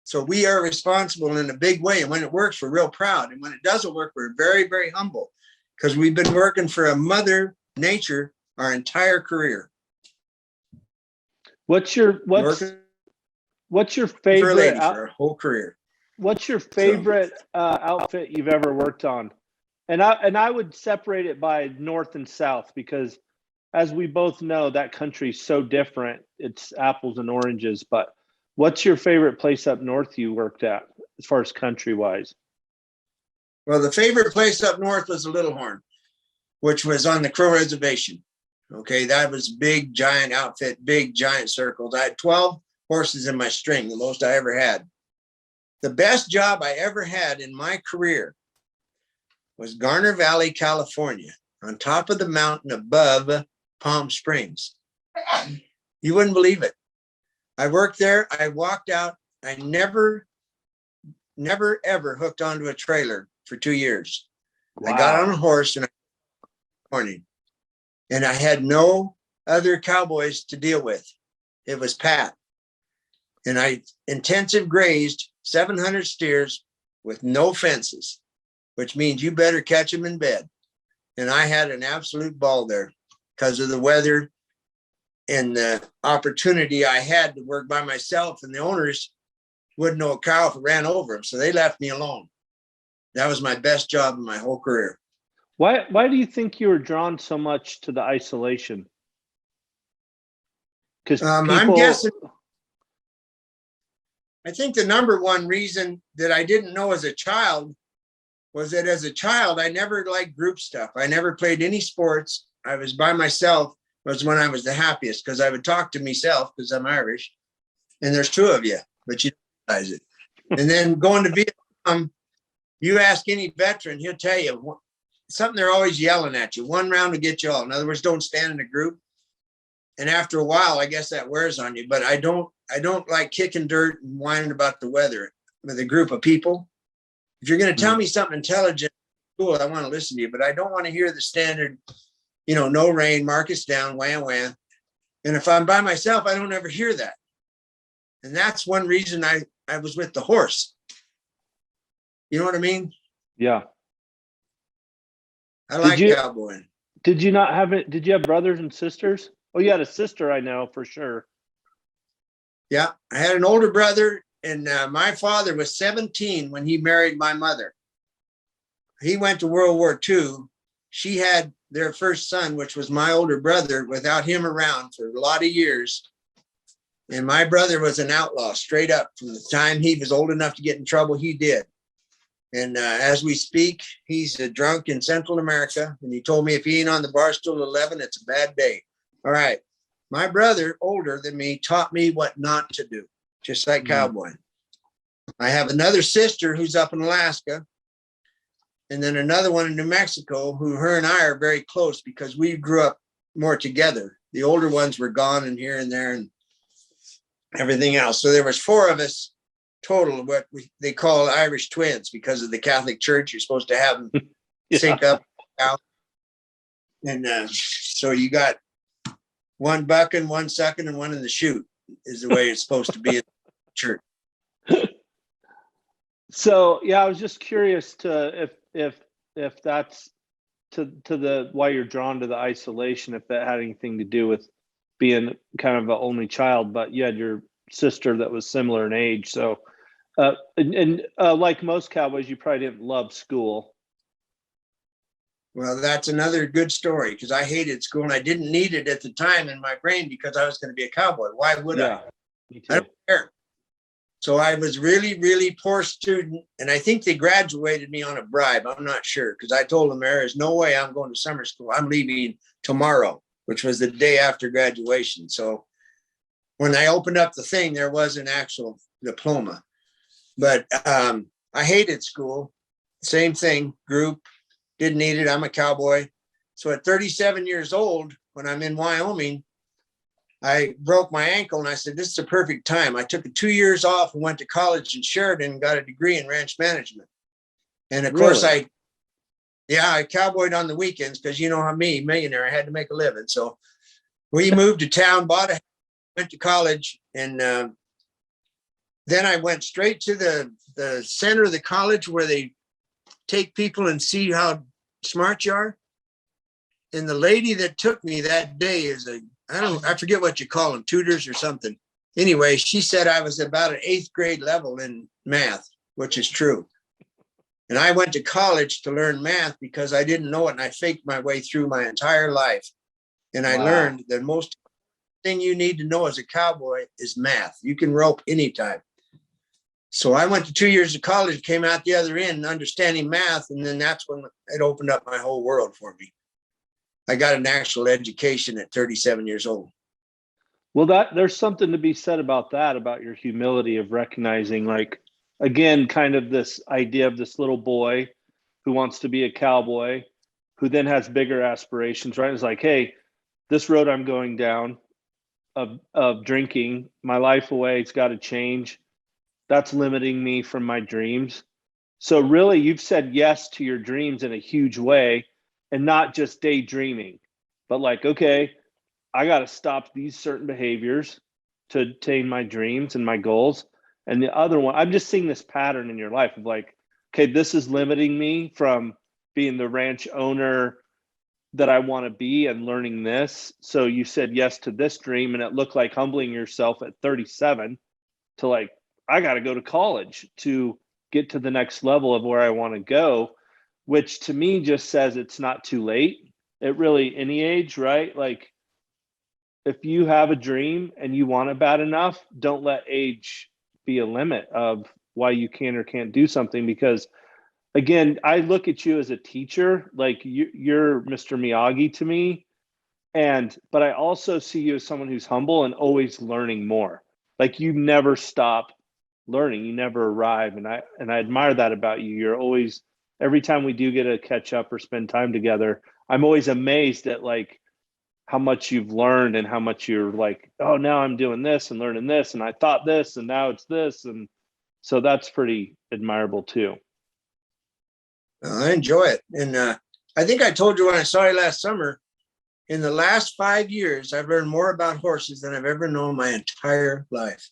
Speaker 2: So we are responsible in a big way. And when it works, we're real proud. And when it doesn't work, we're very, very humble because we've been working for a mother nature our entire career.
Speaker 1: What's your favorite
Speaker 2: our whole career?
Speaker 1: What's your favorite outfit you've ever worked on? And I would separate it by north and south, because as we both know, that country's so different. It's apples and oranges. But what's your favorite place up north you worked at, as far as country wise?
Speaker 2: Well, the favorite place up north was the Little Horn, which was on the Crow Reservation. Okay, that was big, giant outfit, big, giant circles. I had 12 horses in my string, the most I ever had. The best job I ever had in my career was Garner Valley, California, on top of the mountain above Palm Springs. You wouldn't believe it. I worked there. I walked out. I never, ever hooked onto a trailer for 2 years. Wow. I got on a horse and morning, and I had no other cowboys to deal with. It was Pat. And I intensive grazed 700 steers with no fences, which means you better catch them in bed. And I had an absolute ball there because of the weather and the opportunity I had to work by myself, and the owners wouldn't know a cow if it ran over them. So they left me alone. That was my best job in my whole career.
Speaker 1: Why do you think you were drawn so much to the isolation? Because
Speaker 2: I'm guessing, I think the number one reason that I didn't know as a child was that as a child, I never liked group stuff. I never played any sports. I was by myself was when I was the happiest, because I would talk to myself because I'm Irish, and there's two of you, but you don't realize it. And then going to Vietnam, you ask any veteran, he'll tell you something. They're always yelling at you. One round to get you all. In other words, don't stand in a group. And after a while, I guess that wears on you. But I don't like kicking dirt and whining about the weather with a group of people. If you're going to tell me something intelligent, cool, I want to listen to you. But I don't want to hear the standard, no rain, mark us down, wham, wham. And if I'm by myself, I don't ever hear that. And that's one reason I was with the horse. You know what I mean?
Speaker 1: Yeah.
Speaker 2: I like cowboying.
Speaker 1: Did you not have it? Did you have brothers and sisters? Oh, you had a sister, I know for sure.
Speaker 2: Yeah, I had an older brother, and my father was 17 when he married my mother. He went to World War II. She had their first son, which was my older brother, without him around for a lot of years. And my brother was an outlaw straight up from the time he was old enough to get in trouble. He did. And as we speak, he's a drunk in Central America. And he told me if he ain't on the bar stool at 11, it's a bad day. All right. My brother, older than me, taught me what not to do, just like cowboying. I have another sister who's up in Alaska, and then another one in New Mexico, who her and I are very close because we grew up more together. The older ones were gone and here and there and everything else. So there was 4 of us total, what they call Irish twins, because of the Catholic Church. You're supposed to have them sync up out. And so you got one bucking, one sucking, and one in the chute is the way it's supposed to be in the church.
Speaker 1: So yeah, I was just curious to if that's to the why you're drawn to the isolation, if that had anything to do with being kind of an only child, but you had your sister that was similar in age. So like most cowboys, you probably didn't love school.
Speaker 2: Well, that's another good story, because I hated school and I didn't need it at the time in my brain because I was going to be a cowboy. Why would I?
Speaker 1: Me too.
Speaker 2: I don't care. So I was really, really poor student. And I think they graduated me on a bribe. I'm not sure, because I told them there is no way I'm going to summer school. I'm leaving tomorrow, which was the day after graduation. So when I opened up the thing, there was an actual diploma. But I hated school. Same thing, group. Didn't need it. I'm a cowboy. So at 37 years old, when I'm in Wyoming, I broke my ankle and I said, this is the perfect time. I took 2 years off and went to college in Sheridan and got a degree in ranch management. And of course, I cowboyed on the weekends because you know how me, millionaire, I had to make a living. So we moved to town, went to college, and then I went straight to the center of the college where they take people and see how smart you are. And the lady that took me that day is I forget what you call them, tutors or something. Anyway, she said I was about an 8th grade level in math, which is true. And I went to college to learn math because I didn't know it. And I faked my way through my entire life. And I learned that most thing you need to know as a cowboy is math. You can rope anytime. So I went to 2 years of college, came out the other end understanding math. And then that's when it opened up my whole world for me. I got an actual education at 37 years old.
Speaker 1: Well, there's something to be said about that, about your humility of recognizing, like, again, kind of this idea of this little boy who wants to be a cowboy, who then has bigger aspirations, right? It's like, hey, this road I'm going down of drinking my life away, it's got to change. That's limiting me from my dreams. So really, you've said yes to your dreams in a huge way, and not just daydreaming, but like, okay, I got to stop these certain behaviors to attain my dreams and my goals. And the other one, I'm just seeing this pattern in your life of like, okay, this is limiting me from being the ranch owner that I want to be and learning this. So you said yes to this dream, and it looked like humbling yourself at 37 to like, I got to go to college to get to the next level of where I want to go, which to me just says it's not too late. It really, any age, right? Like, if you have a dream and you want it bad enough, don't let age be a limit of why you can or can't do something. Because again, I look at you as a teacher, like you're Mr. Miyagi to me. But I also see you as someone who's humble and always learning more. Like you never stop learning, you never arrive. And I admire that about you. You're always, every time we do get to catch up or spend time together, I'm always amazed at like how much you've learned and how much you're like, oh, now I'm doing this and learning this, and I thought this and now it's this. And so that's pretty admirable too.
Speaker 2: I enjoy it. And I think I told you when I saw you last summer, in the last 5 years, I've learned more about horses than I've ever known my entire life.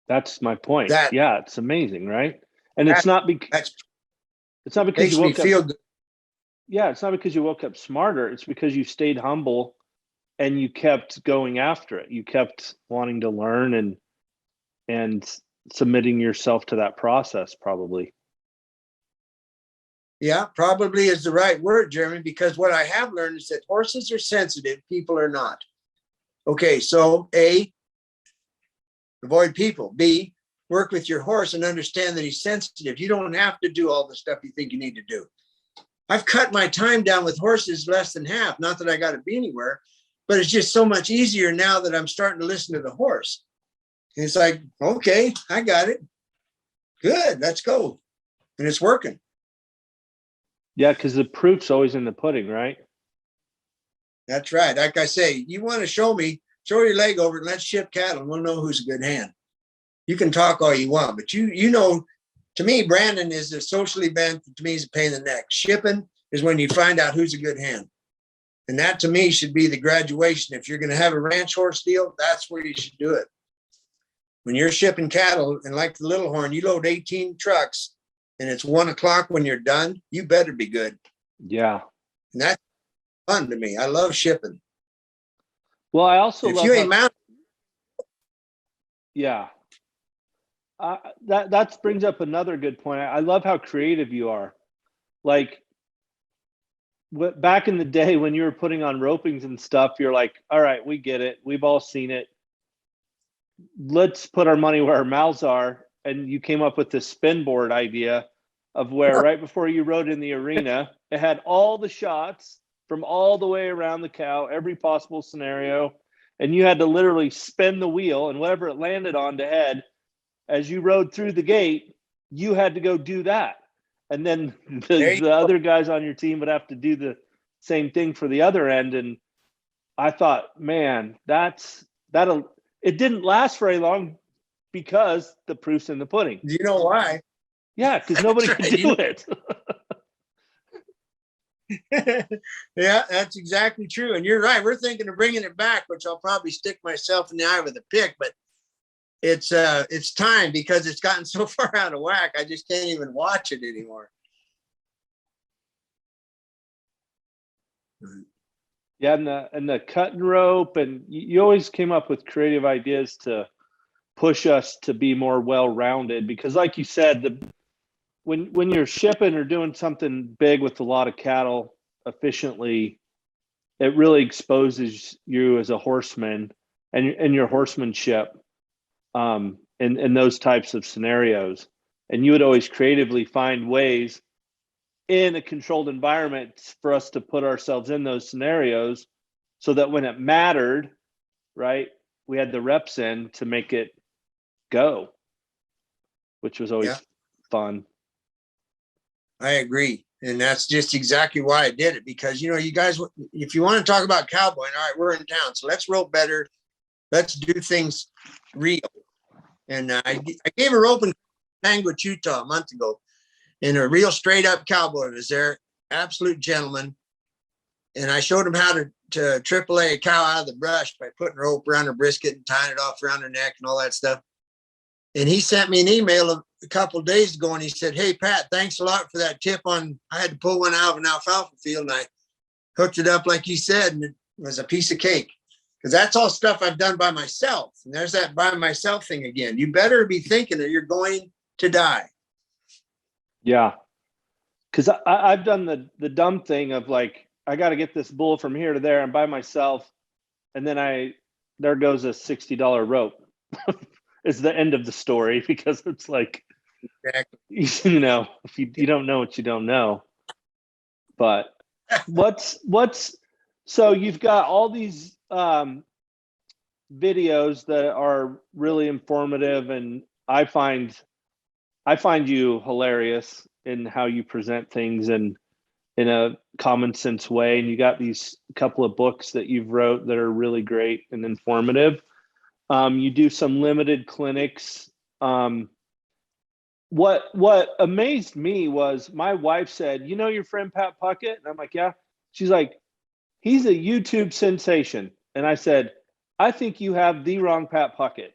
Speaker 1: That's my point.
Speaker 2: That
Speaker 1: Yeah, it's amazing, right? And
Speaker 2: that
Speaker 1: it's not because
Speaker 2: makes
Speaker 1: you
Speaker 2: me
Speaker 1: woke up.
Speaker 2: feel good.
Speaker 1: Yeah, it's not because you woke up smarter. It's because you stayed humble and you kept going after it. You kept wanting to learn and submitting yourself to that process, probably.
Speaker 2: Yeah, probably is the right word, Jeremy, because what I have learned is that horses are sensitive, people are not. Okay, so A, avoid people. B, work with your horse and understand that he's sensitive. You don't have to do all the stuff you think you need to do. I've cut my time down with horses less than half. Not that I got to be anywhere, but it's just so much easier now that I'm starting to listen to the horse. And it's like, okay, I got it. Good, let's go. And it's working.
Speaker 1: Yeah, because the proof's always in the pudding, right?
Speaker 2: That's right. Like I say, you want to show me, throw your leg over it, and let's ship cattle, and we'll know who's a good hand. You can talk all you want, but you know, to me, Brandon is a social event. To me, is a pain in the neck. Shipping is when you find out who's a good hand. And that to me should be the graduation. If you're going to have a ranch horse deal, that's where you should do it. When you're shipping cattle, and like the Little Horn, you load 18 trucks and it's 1 o'clock when you're done, you better be good.
Speaker 1: Yeah.
Speaker 2: And that's fun to me. I love shipping.
Speaker 1: Well, I also
Speaker 2: if
Speaker 1: love
Speaker 2: you ain't mounted.
Speaker 1: Yeah. That brings up another good point. I love how creative you are. Like, back in the day when you were putting on ropings and stuff, you're like, all right, we get it. We've all seen it. Let's put our money where our mouths are. And you came up with this spin board idea of where right before you rode in the arena, it had all the shots from all the way around the cow, every possible scenario. And you had to literally spin the wheel, and whatever it landed on to head, as you rode through the gate, you had to go do that. And then the other guys on your team would have to do the same thing for the other end. And I thought, man, that'll, it didn't last very long because the proof's in the pudding.
Speaker 2: You know why?
Speaker 1: Yeah, because nobody could do it.
Speaker 2: Yeah, that's exactly true. And you're right. We're thinking of bringing it back, which I'll probably stick myself in the eye with a pick, but it's time, because it's gotten so far out of whack. I just can't even watch it anymore.
Speaker 1: Yeah, and the cut and rope, and you always came up with creative ideas to push us to be more well-rounded, because like you said, when you're shipping or doing something big with a lot of cattle efficiently, it really exposes you as a horseman and your horsemanship in those types of scenarios. And you would always creatively find ways in a controlled environment for us to put ourselves in those scenarios so that when it mattered, right, we had the reps in to make it go, which was always fun.
Speaker 2: I agree. And that's just exactly why I did it, because, you know, you guys, if you want to talk about cowboying, all right, we're in town, so let's rope better. Let's do things real. And I gave a rope in Tanglewood, Utah a month ago, and a real straight up cowboy was there, absolute gentleman. And I showed him how to AAA a cow out of the brush by putting rope around her brisket and tying it off around her neck and all that stuff. And he sent me an email a couple of days ago, and he said, "Hey, Pat, thanks a lot for that tip on, I had to pull one out of an alfalfa field, and I hooked it up like you said, and it was a piece of cake." Because that's all stuff I've done by myself. And there's that by myself thing again. You better be thinking that you're going to die.
Speaker 1: Yeah. Because I've done the dumb thing of like, I got to get this bull from here to there and by myself. And then there goes a $60 rope. Is the end of the story, because it's like,
Speaker 2: Exactly.
Speaker 1: you know, if you don't know what you don't know. But so you've got all these videos that are really informative, and I find you hilarious in how you present things and in a common sense way. And you got these couple of books that you've wrote that are really great and informative. You do some limited clinics. What amazed me was my wife said, "You know your friend Pat Puckett?" And I'm like, "Yeah." She's like, he's a YouTube sensation. And I said, I think you have the wrong Pat Puckett.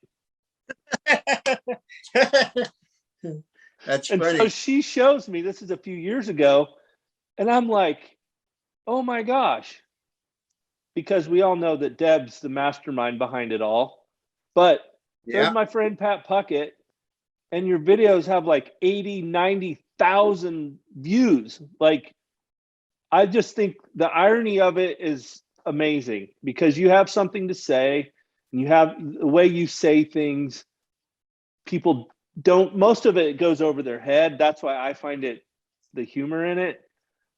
Speaker 2: That's
Speaker 1: And
Speaker 2: funny.
Speaker 1: so she shows me, this is a few years ago, and I'm like, oh my gosh. Because we all know that Deb's the mastermind behind it all. But there's
Speaker 2: Yeah.
Speaker 1: my friend Pat Puckett, and your videos have like 80, 90,000 views. Like, I just think the irony of it is amazing because you have something to say and you have the way you say things. People don't, most of it goes over their head. That's why I find it the humor in it.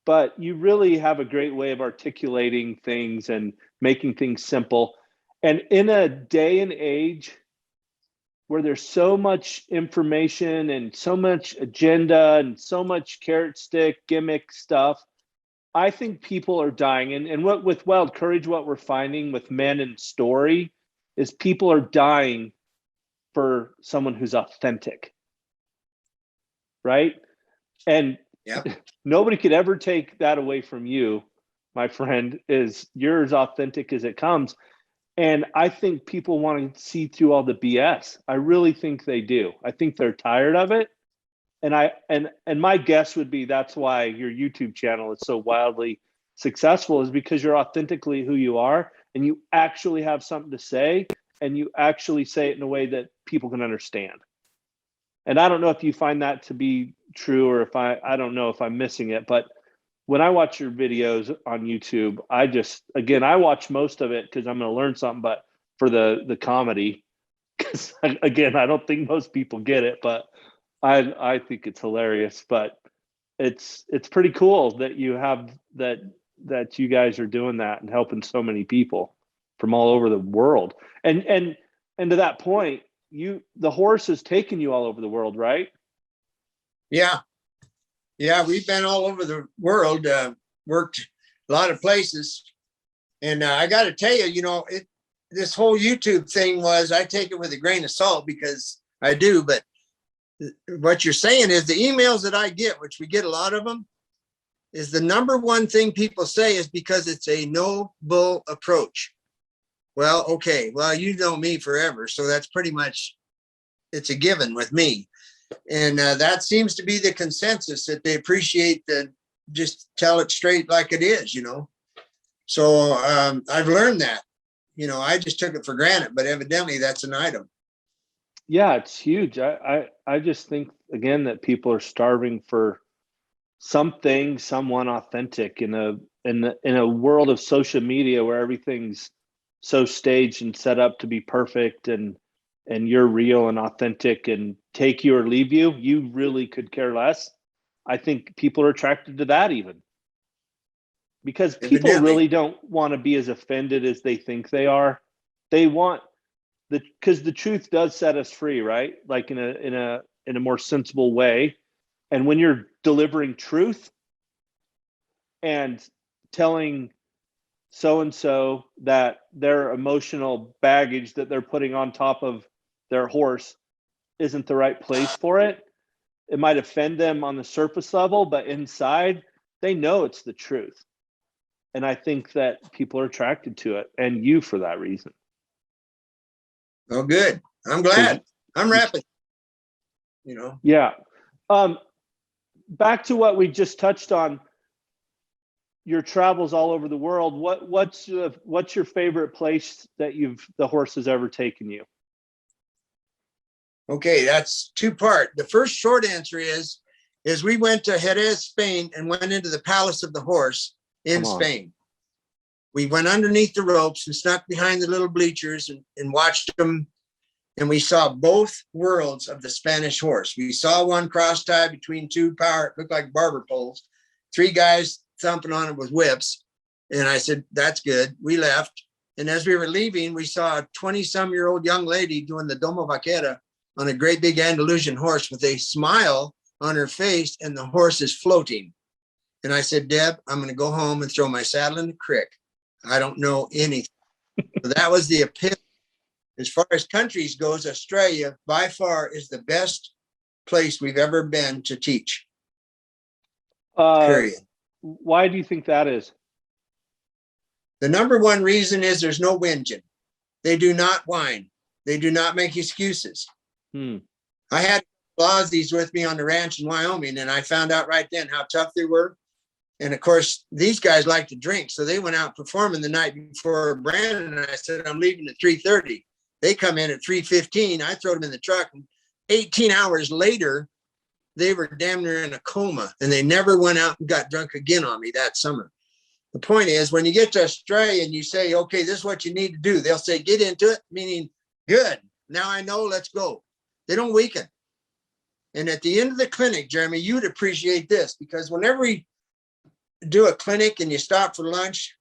Speaker 1: But you really have a great way of articulating things and making things simple. And in a day and age where there's so much information and so much agenda and so much carrot stick gimmick stuff, I think people are dying. And what with Wild Courage, what we're finding with men and story is people are dying for someone who's authentic. Right. And
Speaker 2: Yep.
Speaker 1: nobody could ever take that away from you, my friend, is you're as authentic as it comes. And I think people want to see through all the BS. I really think they do. I think they're tired of it. And my guess would be that's why your YouTube channel is so wildly successful, is because you're authentically who you are and you actually have something to say and you actually say it in a way that people can understand. And I don't know if you find that to be true or if I don't know if I'm missing it, but when I watch your videos on YouTube, I watch most of it because I'm going to learn something, but for the comedy, because again, I don't think most people get it, but I think it's hilarious. But it's pretty cool that you have that you guys are doing that and helping so many people from all over the world. And to that point, the horse has taken you all over the world, right?
Speaker 2: Yeah. Yeah. We've been all over the world, worked a lot of places. And I got to tell you, this whole YouTube thing I take it with a grain of salt because I do. But what you're saying is the emails that I get, which we get a lot of them, is the number one thing people say is because it's a no bull approach. Well, okay. Well, you know me forever. So that's pretty much, it's a given with me. And that seems to be the consensus, that they appreciate the just tell it straight like it is, So I've learned that, I just took it for granted, but evidently that's an item.
Speaker 1: Yeah, it's huge. I just think again that people are starving for someone authentic in a world of social media where everything's so staged and set up to be perfect, and you're real and authentic and take you or leave you. You really could care less. I think people are attracted to that even because people
Speaker 2: Evidently.
Speaker 1: really don't want to be as offended as they think they are. They want because the truth does set us free, right? Like in a more sensible way. And when you're delivering truth and telling so and so that their emotional baggage that they're putting on top of their horse isn't the right place for it, it might offend them on the surface level, but inside they know it's the truth. And I think that people are attracted to it, and you for that reason.
Speaker 2: Oh, good. I'm glad. I'm rapid.
Speaker 1: Yeah. Back to what we just touched on, your travels all over the world. What's your favorite place that the horse has ever taken you?
Speaker 2: Okay, that's two-part. The first short answer is we went to Jerez, Spain, and went into the Palace of the Horse in Spain. We went underneath the ropes and snuck behind the little bleachers and watched them. And we saw both worlds of the Spanish horse. We saw one cross-tied between two looked like barber poles, three guys thumping on it with whips. And I said, that's good. We left. And as we were leaving, we saw a 20-some-year-old young lady doing the Domo Vaquera on a great big Andalusian horse with a smile on her face, and the horse is floating. And I said, Deb, I'm going to go home and throw my saddle in the creek. I don't know anything. So that was the epitome. As far as countries goes, Australia by far is the best place we've ever been to teach. Period.
Speaker 1: Why do you think that is?
Speaker 2: The number one reason is there's no whinging. They do not whine. They do not make excuses. I had Aussies with me on the ranch in Wyoming, and I found out right then how tough they were. And of course, these guys like to drink, so they went out performing the night before Brandon. And I said, I'm leaving at 3:30. They come in at 3:15. I throw them in the truck, and 18 hours later, they were damn near in a coma, and they never went out and got drunk again on me that summer. The point is, when you get to Australia and you say, okay, this is what you need to do, they'll say, get into it, meaning good. Now I know, let's go. They don't weaken. And at the end of the clinic, Jeremy, you'd appreciate this, because whenever we do a clinic and you stop for lunch,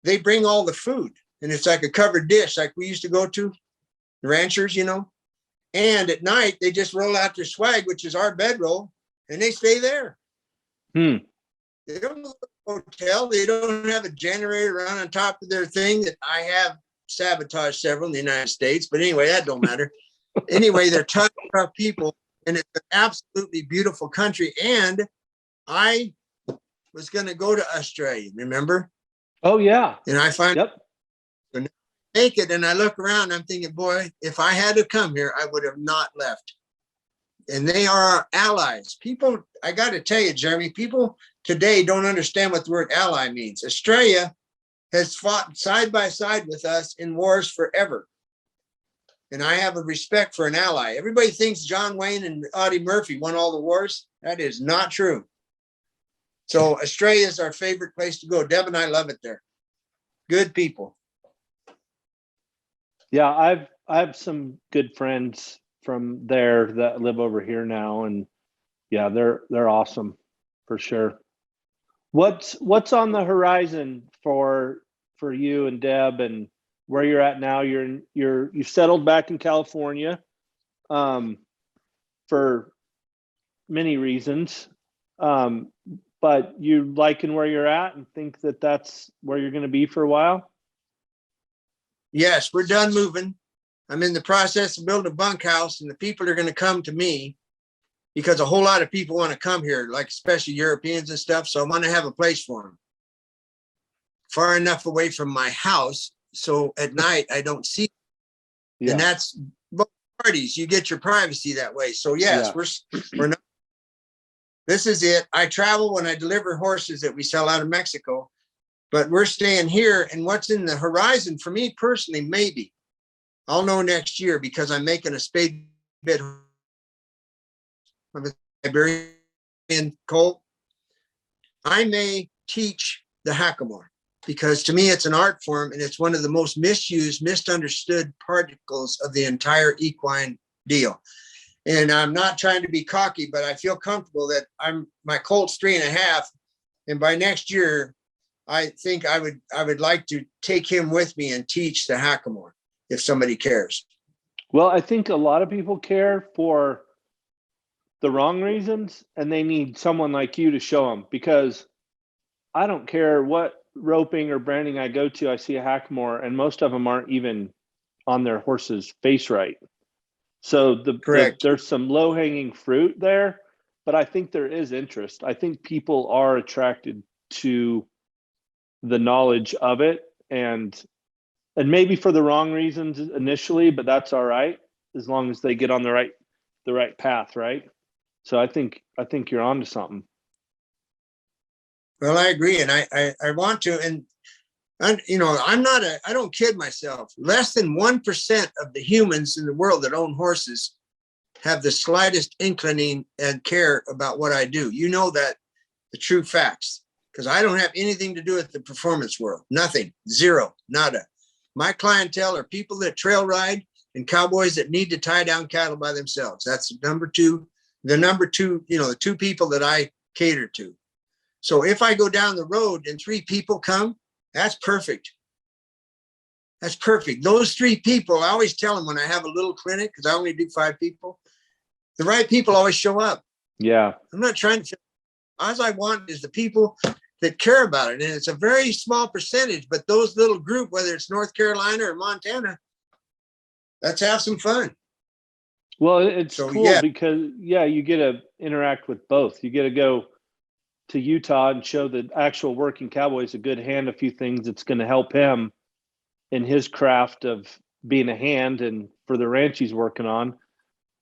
Speaker 2: they bring all the food, and it's like a covered dish like we used to go to, the ranchers, you know. And at night, they just roll out their swag, which is our bedroll, and they stay there. They don't go to a hotel. They don't have a generator around on top of their thing that I have sabotaged several in the United States. But anyway, that don't matter. Anyway, they're tough people, and it's an absolutely beautiful country. And I was going to go to Australia, remember?
Speaker 1: Oh, yeah.
Speaker 2: And I find make it, and I look around, I'm thinking, boy, if I had to come here, I would have not left. And they are our allies. People, I got to tell you, Jeremy, people today don't understand what the word ally means. Australia has fought side by side with us in wars forever. And I have a respect for an ally. Everybody thinks John Wayne and Audie Murphy won all the wars. That is not true. So Australia is our favorite place to go. Deb and I love it there. Good people.
Speaker 1: Yeah, I have some good friends from there that live over here now, and yeah, they're awesome for sure. What's on the horizon for you and Deb, and where you're at now? You've settled back in California for many reasons, but you liking where you're at and think that that's where you're going to be for a while?
Speaker 2: Yes, we're done moving. I'm in the process of building a bunkhouse, and the people are going to come to me because a whole lot of people want to come here, like especially Europeans and stuff. So I want to have a place for them far enough away from my house, so at night I don't see them. And that's both parties. You get your privacy that way. So yes, we're not. This is it. I travel when I deliver horses that we sell out of Mexico. But we're staying here, and what's in the horizon for me personally, maybe I'll know next year, because I'm making a spade bit of a Siberian colt. I may teach the hackamore, because to me it's an art form, and it's one of the most misused, misunderstood particles of the entire equine deal. And I'm not trying to be cocky, but I feel comfortable that my colt's 3.5, and by next year, I think I would like to take him with me and teach the hackamore, if somebody cares.
Speaker 1: Well, I think a lot of people care for the wrong reasons, and they need someone like you to show them, because I don't care what roping or branding I go to, I see a hackamore, and most of them aren't even on their horse's face right. So there's some low-hanging fruit there, but I think there is interest. I think people are attracted to the knowledge of it, and maybe for the wrong reasons initially, but that's all right as long as they get on the right path, right? So I think you're onto something.
Speaker 2: Well, I agree, and I want to, and you know, I don't kid myself. Less than 1% of the humans in the world that own horses have the slightest inclining and care about what I do. You know that, the true facts. Because I don't have anything to do with the performance world. Nothing. Zero. Nada. My clientele are people that trail ride and cowboys that need to tie down cattle by themselves. That's the number two, you know, the two people that I cater to. So if I go down the road and 3 people come, that's perfect. That's perfect. Those 3 people, I always tell them when I have a little clinic, because I only do 5 people, the right people always show up.
Speaker 1: Yeah.
Speaker 2: I'm not trying to, all I want is the people that care about it. And it's a very small percentage, but those little group, whether it's North Carolina or Montana, let's have some fun.
Speaker 1: Well, it's cool because you get to interact with both. You get to go to Utah and show the actual working cowboys a good hand, a few things that's going to help him in his craft of being a hand and for the ranch he's working on.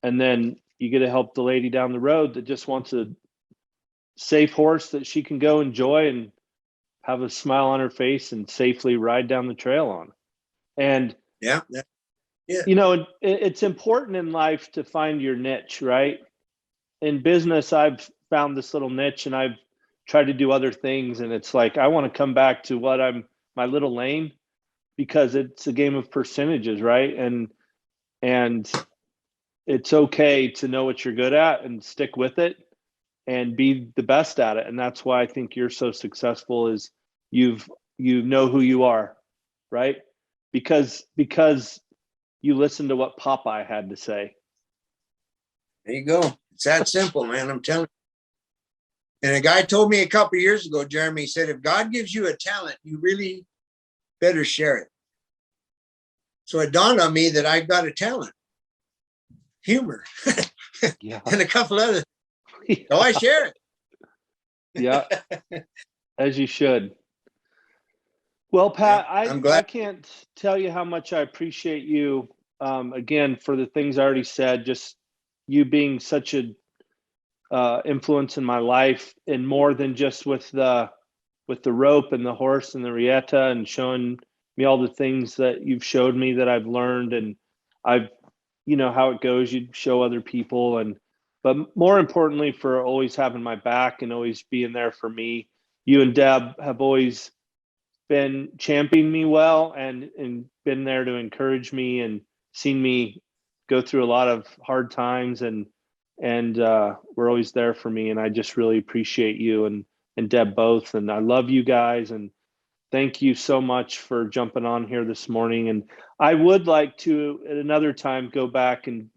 Speaker 1: And then you get to help the lady down the road that just wants a safe horse that she can go enjoy and have a smile on her face and safely ride down the trail on. And
Speaker 2: Yeah.
Speaker 1: you know, it's important in life to find your niche, right? In business, I've found this little niche and I've tried to do other things. And it's like, I want to come back to my little lane, because it's a game of percentages, right? And it's okay to know what you're good at and stick with it and be the best at it. And that's why I think you're so successful, is you know who you are, right? Because you listen to what Popeye had to say.
Speaker 2: There you go. It's that simple, man. I'm telling you. And a guy told me a couple of years ago, Jeremy, he said, if God gives you a talent, you really better share it. So it dawned on me that I've got a talent, humor,
Speaker 1: Yeah.
Speaker 2: and a couple other. So I share it.
Speaker 1: Yeah, as you should. Well, Pat,
Speaker 2: Yeah, I'm
Speaker 1: I
Speaker 2: glad.
Speaker 1: can't tell you how much I appreciate you, again, for the things I already said, just you being such a influence in my life, and more than just with the rope and the horse and the rieta, and showing me all the things that you've showed me that I've learned. And I've, you know how it goes, you show other people, but more importantly, for always having my back and always being there for me. You and Deb have always been championing me well, and been there to encourage me and seen me go through a lot of hard times, and we're always there for me. And I just really appreciate you and Deb both. And I love you guys. And thank you so much for jumping on here this morning. And I would like to, at another time, go back and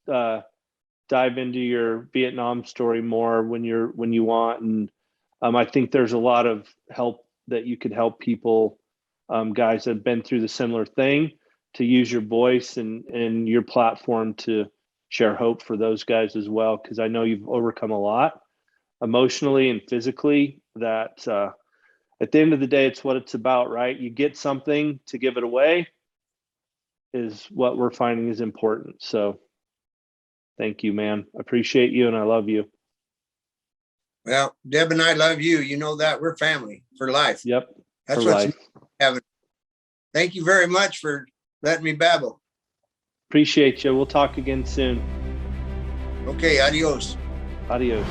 Speaker 1: dive into your Vietnam story more when you want. And I think there's a lot of help that you could help people, guys that have been through the similar thing, to use your voice and your platform to share hope for those guys as well. Because I know you've overcome a lot emotionally and physically, that at the end of the day, it's what it's about, right? You get something, to give it away is what we're finding is important. So thank you, man. Appreciate you, and I love you.
Speaker 2: Well, Deb and I love you. You know that. We're family for life.
Speaker 1: Yep.
Speaker 2: That's
Speaker 1: for
Speaker 2: what's
Speaker 1: life.
Speaker 2: having. Thank you very much for letting me babble.
Speaker 1: Appreciate you. We'll talk again soon.
Speaker 2: Okay, adios.
Speaker 1: Adios.